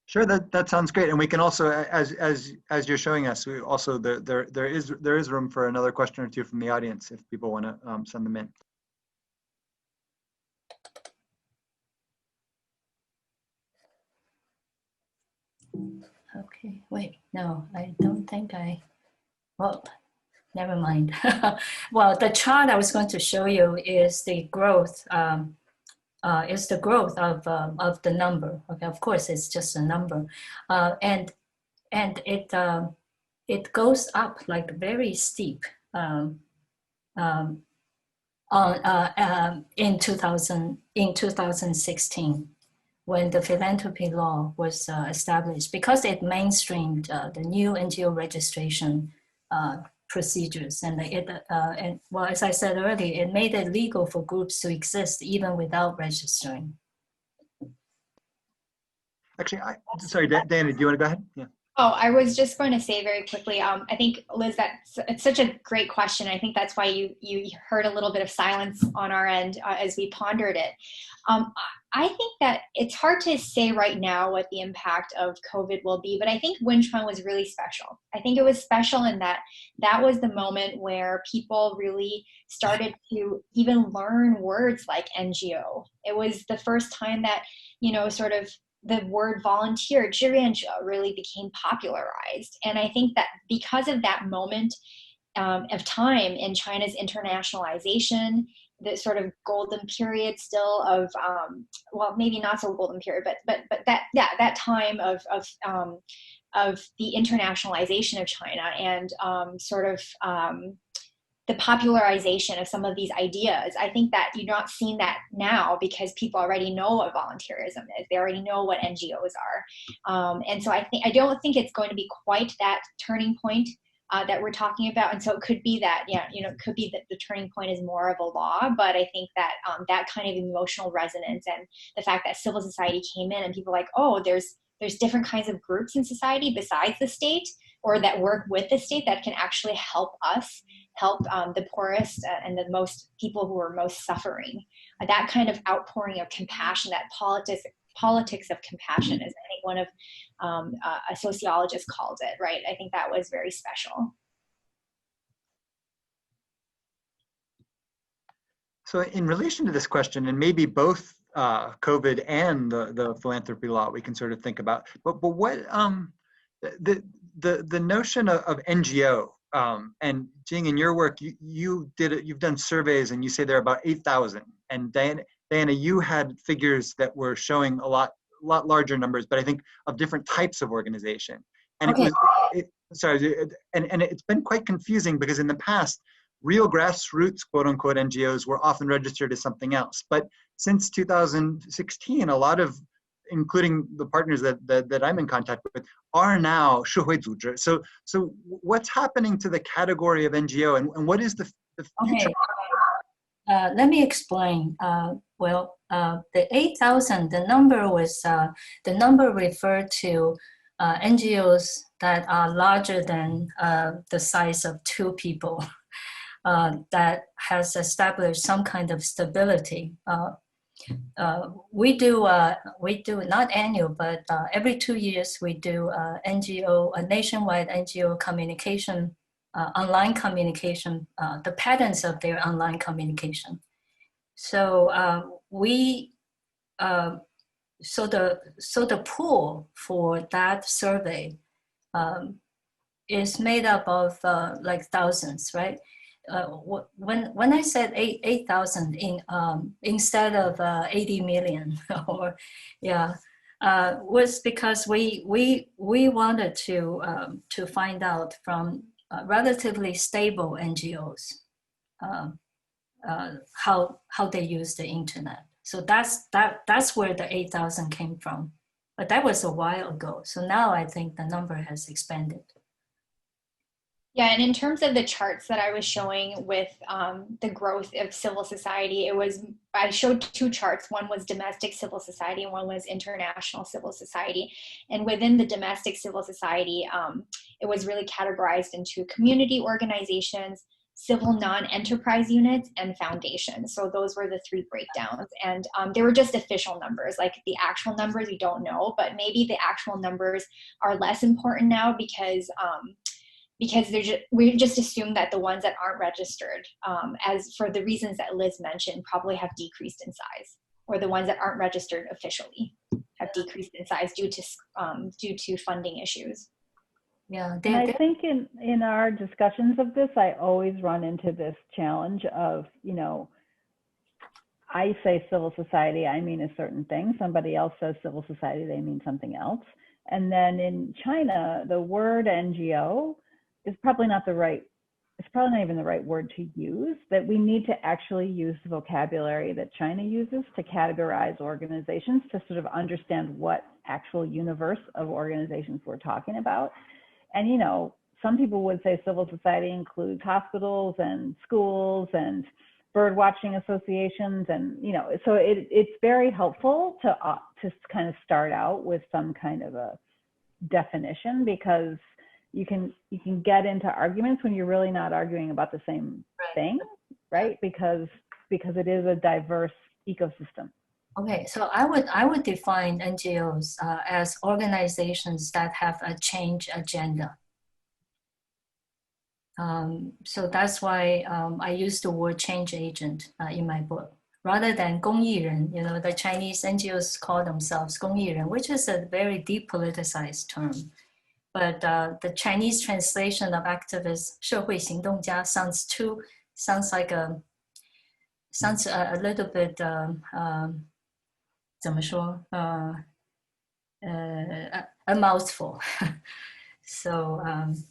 Sure, that sounds great, and we can also, as you're showing us, we also there is room for another question or two from the audience if people want to send them in. Okay, wait, no, I don't think well, never mind. Well, the chart I was going to show you is the growth, of the number. Okay, of course, it's just a number, and it goes up like very steep in 2016. When the philanthropy law was established, because it mainstreamed the new NGO registration procedures, and well, as I said earlier, it made it legal for groups to exist even without registering. Actually, sorry, Diana, do you want to go ahead? Yeah. Oh, I was just going to say very quickly. I think, Liz, it's such a great question. I think that's why you heard a little bit of silence on our end as we pondered it. I think that it's hard to say right now what the impact of COVID will be, but I think Wenchuan was really special. I think it was special in that that was the moment where people really started to even learn words like NGO. It was the first time that, sort of the word volunteer, 志愿者, really became popularized. And I think that because of that moment of time in China's internationalization, the sort of golden period still of, well, maybe not so golden period, but that time of the internationalization of China and sort of the popularization of some of these ideas. I think that you're not seeing that now because people already know what volunteerism is. They already know what NGOs are. And so I don't think it's going to be quite that turning point that we're talking about. And so it could be that, it could be that the turning point is more of a law, but I think that that kind of emotional resonance and the fact that civil society came in and people were like, oh, there's different kinds of groups in society besides the state or that work with the state that can actually help us help the poorest and the most people who are most suffering. That kind of outpouring of compassion, that politics of compassion is, I think, one of a sociologist called it, right? I think that was very special. So in relation to this question, and maybe both COVID and the philanthropy law we can sort of think about, but what the notion of NGO, and Jing, in your work, you've done surveys and you say there are about 8,000. And Diana, you had figures that were showing a lot larger numbers, but I think of different types of organization. And okay. And it's been quite confusing because in the past, real grassroots, quote unquote, NGOs were often registered as something else. But since 2016, a lot of, including the partners that I'm in contact with, are now 社会组织. So what's happening to the category of NGO, and what is the future? Okay. Let me explain. The 8,000, the number referred to NGOs that are larger than the size of 2 people, that has established some kind of stability. We do not annual, but every 2 years we do a nationwide NGO communication, online communication, the patterns of their online communication. So the pool for that survey is made up of like thousands, right? When I said 8,000 instead of 80 million, or was because we wanted to find out from relatively stable NGOs how they use the internet. So that's where the 8,000 came from, but that was a while ago. So now I think the number has expanded. Yeah, and in terms of the charts that I was showing with the growth of civil society, I showed 2 charts. One was domestic civil society and one was international civil society. And within the domestic civil society, it was really categorized into community organizations, civil non-enterprise units, and foundations. So those were the 3 breakdowns. And they were just official numbers. Like the actual numbers, we don't know, but maybe the actual numbers are less important now because we just assume that the ones that aren't registered, as for the reasons that Liz mentioned, probably have decreased in size, or the ones that aren't registered officially have decreased in size due to funding issues. Yeah, and I think in our discussions of this, I always run into this challenge of, I say civil society, I mean a certain thing. Somebody else says civil society, they mean something else. And then in China, the word NGO is probably not it's probably not even the right word to use, that we need to actually use the vocabulary that China uses to categorize organizations to sort of understand what actual universe of organizations we're talking about. And, some people would say civil society includes hospitals and schools and bird watching associations. And, so it's very helpful to kind of start out with some kind of a definition, because you can get into arguments when you're really not arguing about the same thing, right? Because it is a diverse ecosystem. Okay, so I would define NGOs as organizations that have a change agenda. So that's why I use the word change agent in my book, rather than 公益人. You know, the Chinese NGOs call themselves 公益人, which is a very depoliticized term. But the Chinese translation of activist 社会行动家 sounds a little bit 怎么说 a mouthful. So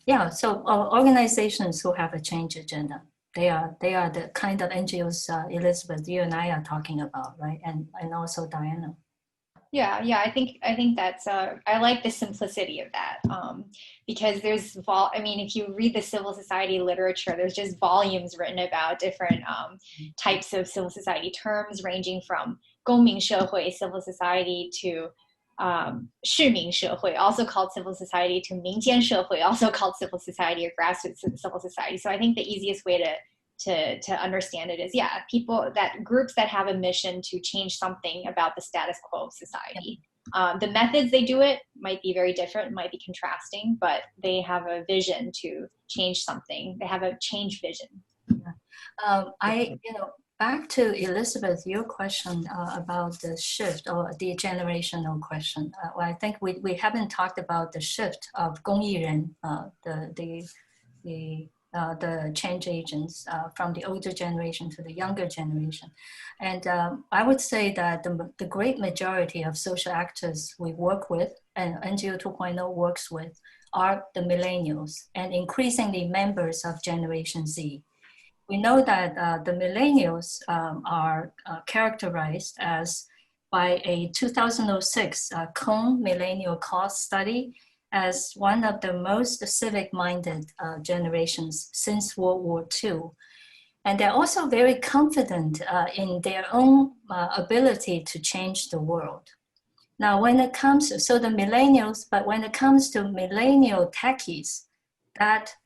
yeah, so organizations who have a change agenda, they are the kind of NGOs Elizabeth, you and I are talking about, right? And also Diana. Yeah, I think that's I like the simplicity of that, because there's I mean, if you read the civil society literature, there's just volumes written about different types of civil society terms, ranging from 公民社会 civil society to 市民社会, also called civil society, to 民间社会, also called civil society or grassroots civil society. So I think the easiest way to understand it is, groups that have a mission to change something about the status quo of society. The methods they do it might be very different, might be contrasting, but they have a vision to change something. They have a change vision. Back to Elizabeth, your question about the shift or the generational question. Well, I think we haven't talked about the shift of 公益人, the change agents from the older generation to the younger generation. And I would say that the great majority of social actors we work with and NGO 2.0 works with are the millennials and increasingly members of Generation Z. We know that the millennials are characterized as by a 2006 Cone Millennial Cost Study as one of the most civic-minded generations since World War II. And they're also very confident in their own ability to change the world. Now, when it comes to the millennials, but when it comes to millennial techies, that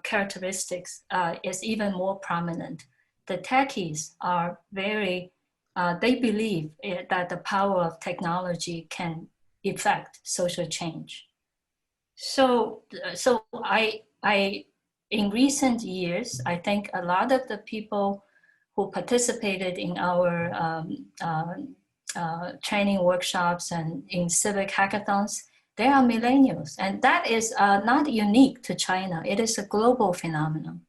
characteristics is even more prominent. The techies are very, they believe that the power of technology can effect social change. So I in recent years, I think a lot of the people who participated in our training workshops and in civic hackathons, they are millennials, and that is not unique to China. It is a global phenomenon.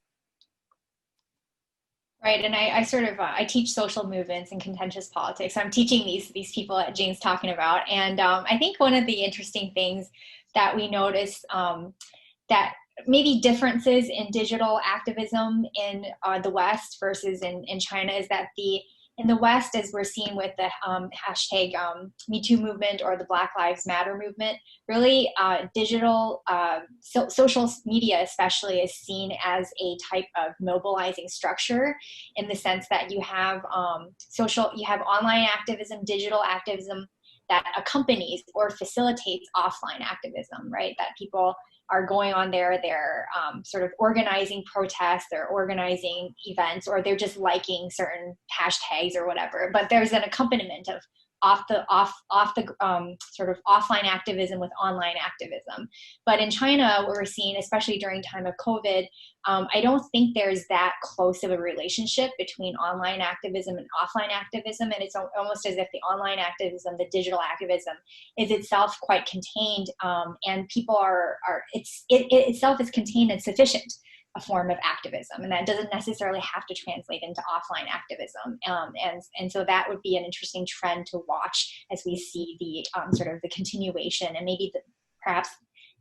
Right, and I teach social movements and contentious politics. I'm teaching these people that Jing's talking about, and I think one of the interesting things that we notice that maybe differences in digital activism in the West versus in China is that in the West, as we're seeing with the hashtag #MeToo movement or the Black Lives Matter movement, really digital social media especially is seen as a type of mobilizing structure, in the sense that you have online activism, digital activism that accompanies or facilitates offline activism, right? That people are going on there, they're sort of organizing protests, they're organizing events, or they're just liking certain hashtags or whatever. But there's an accompaniment of sort of offline activism with online activism. But in China, what we're seeing, especially during time of COVID, I don't think there's that close of a relationship between online activism and offline activism. And it's almost as if the online activism, the digital activism, is itself quite contained, and people it itself is contained and sufficient a form of activism, and that doesn't necessarily have to translate into offline activism. And so that would be an interesting trend to watch as we see the sort of the continuation and maybe perhaps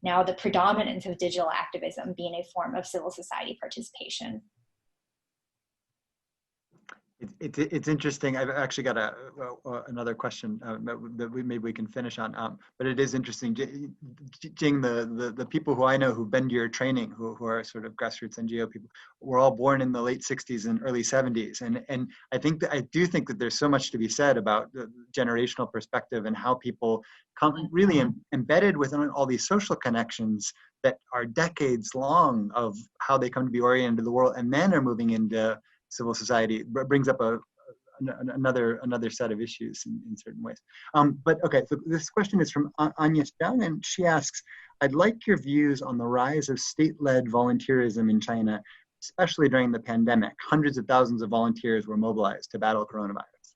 now the predominance of digital activism being a form of civil society participation. It's interesting. I've actually got another question that maybe we can finish on. But it is interesting, Jing, the people who I know who've been to your training, who are sort of grassroots NGO people, were all born in the late 60s and early 70s. And I do think that there's so much to be said about generational perspective and how people come really embedded within all these social connections that are decades long of how they come to be oriented to the world and then are moving into civil society, brings up another set of issues in certain ways. But okay, so this question is from Anya Zhang, and she asks, I'd like your views on the rise of state-led volunteerism in China, especially during the pandemic. Hundreds of thousands of volunteers were mobilized to battle coronavirus.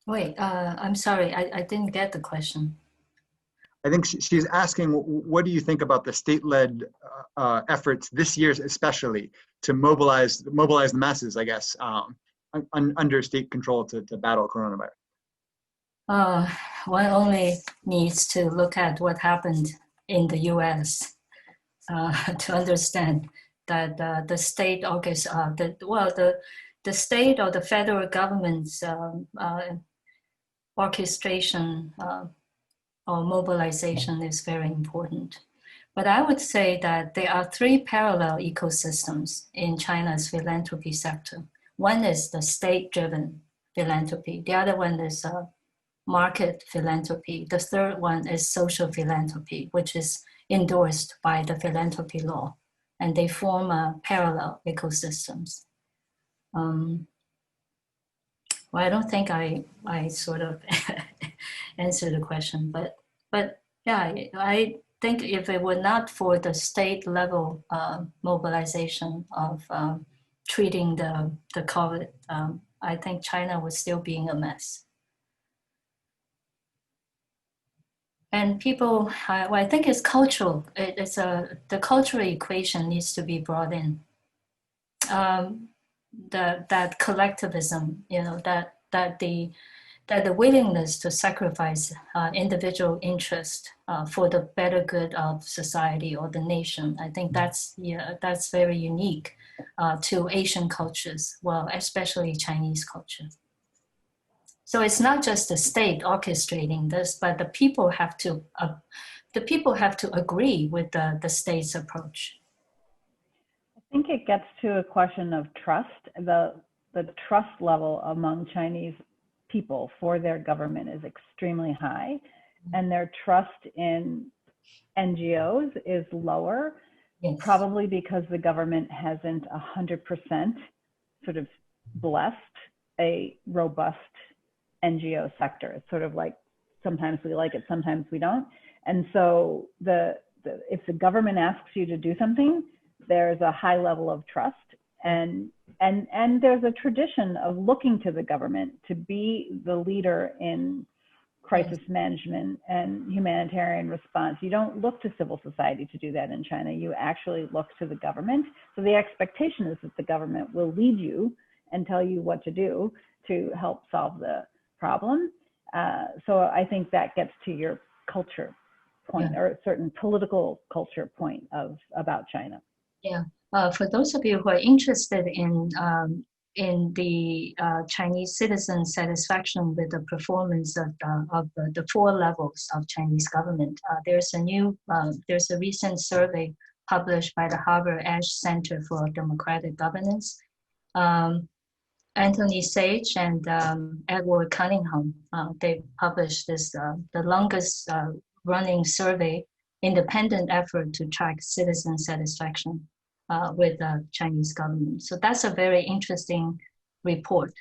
Wait, I'm sorry, I didn't get the question. I think she's asking, what do you think about the state-led efforts this year, especially to mobilize the masses, I guess, under state control to battle coronavirus? One only needs to look at what happened in the U.S. To understand that the state the state or the federal government's orchestration or mobilization is very important. But I would say that there are three parallel ecosystems in China's philanthropy sector. One is the state-driven philanthropy. The other one is market philanthropy. The third one is social philanthropy, which is endorsed by the philanthropy law. And they form parallel ecosystems. Well, I don't think I sort of answered the question, but yeah, I think if it were not for the state level mobilization of treating the COVID, I think China would still be in a mess. And people, I think it's cultural. The cultural equation needs to be brought in. That collectivism, that the willingness to sacrifice individual interest for the better good of society or the nation. I think that's very unique to Asian cultures, well, especially Chinese culture. So it's not just the state orchestrating this, but the people have to agree with the state's approach. I think it gets to a question of trust. The trust level among Chinese people for their government is extremely high, and their trust in NGOs is lower, Yes. Probably because the government hasn't 100% sort of blessed a robust NGO sector. It's sort of like sometimes we like it, sometimes we don't. And so if the government asks you to do something, there's a high level of trust, and there's a tradition of looking to the government to be the leader in crisis management and humanitarian response. You don't look to civil society to do that in China. You actually look to the government. So the expectation is that the government will lead you and tell you what to do to help solve the problem. So I think that gets to your culture point, or a certain political culture point about China. Yeah, for those of you who are interested in the Chinese citizen satisfaction with the performance of the 4 levels of Chinese government, there's a recent survey published by the Harvard Ash Center for Democratic Governance. Anthony Sage and Edward Cunningham, they published this, the longest running survey, independent effort to track citizen satisfaction with the Chinese government. So that's a very interesting report.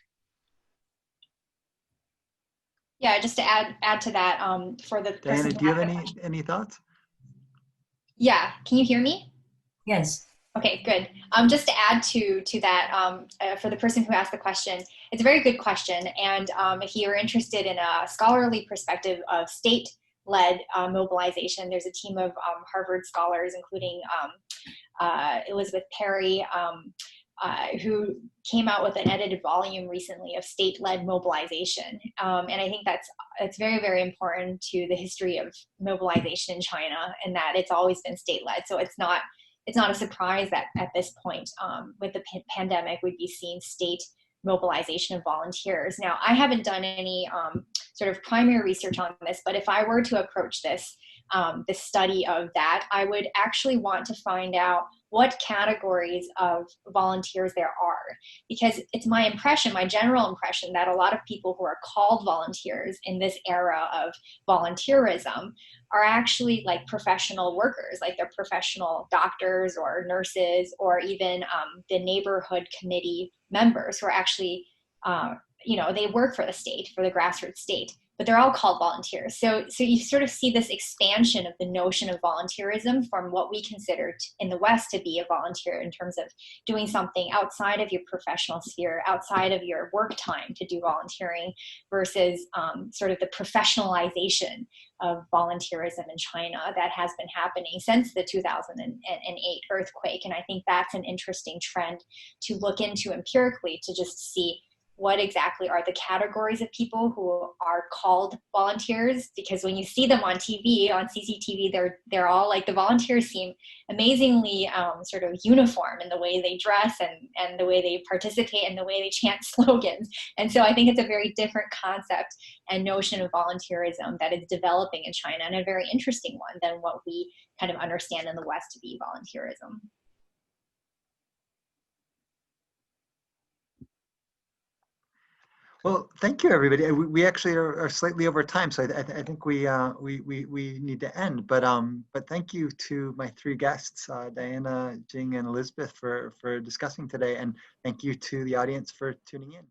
Yeah, just to add to that, for the Diana, do you have any thoughts? Yeah, can you hear me? Yes. Okay, good. Just to add to that, for the person who asked the question, it's a very good question. And if you're interested in a scholarly perspective of state-led mobilization, there's a team of Harvard scholars, including Elizabeth Perry, who came out with an edited volume recently of state-led mobilization. And I think it's very, very important to the history of mobilization in China, and that it's always been state-led. So it's not a surprise that at this point, with the pandemic, we'd be seeing state mobilization of volunteers. Now, I haven't done any sort of primary research on this, but if I were to approach this, the study of that, I would actually want to find out what categories of volunteers there are, because it's my impression, my general impression, that a lot of people who are called volunteers in this era of volunteerism are actually like professional workers, like they're professional doctors or nurses, or even the neighborhood committee members who are actually, they work for the state, for the grassroots state, but they're all called volunteers. So you sort of see this expansion of the notion of volunteerism from what we consider in the West to be a volunteer in terms of doing something outside of your professional sphere, outside of your work time to do volunteering, versus sort of the professionalization of volunteerism in China that has been happening since the 2008 earthquake. And I think that's an interesting trend to look into empirically, to just see what exactly are the categories of people who are called volunteers, because when you see them on TV, on CCTV, they're all like, the volunteers seem amazingly sort of uniform in the way they dress and the way they participate and the way they chant slogans. And so I think it's a very different concept and notion of volunteerism that is developing in China, and a very interesting one than what we kind of understand in the West to be volunteerism. Well, thank you, everybody. We actually are slightly over time, so I think we need to end. But thank you to my three guests, Diana, Jing, and Elizabeth, for discussing today, and thank you to the audience for tuning in.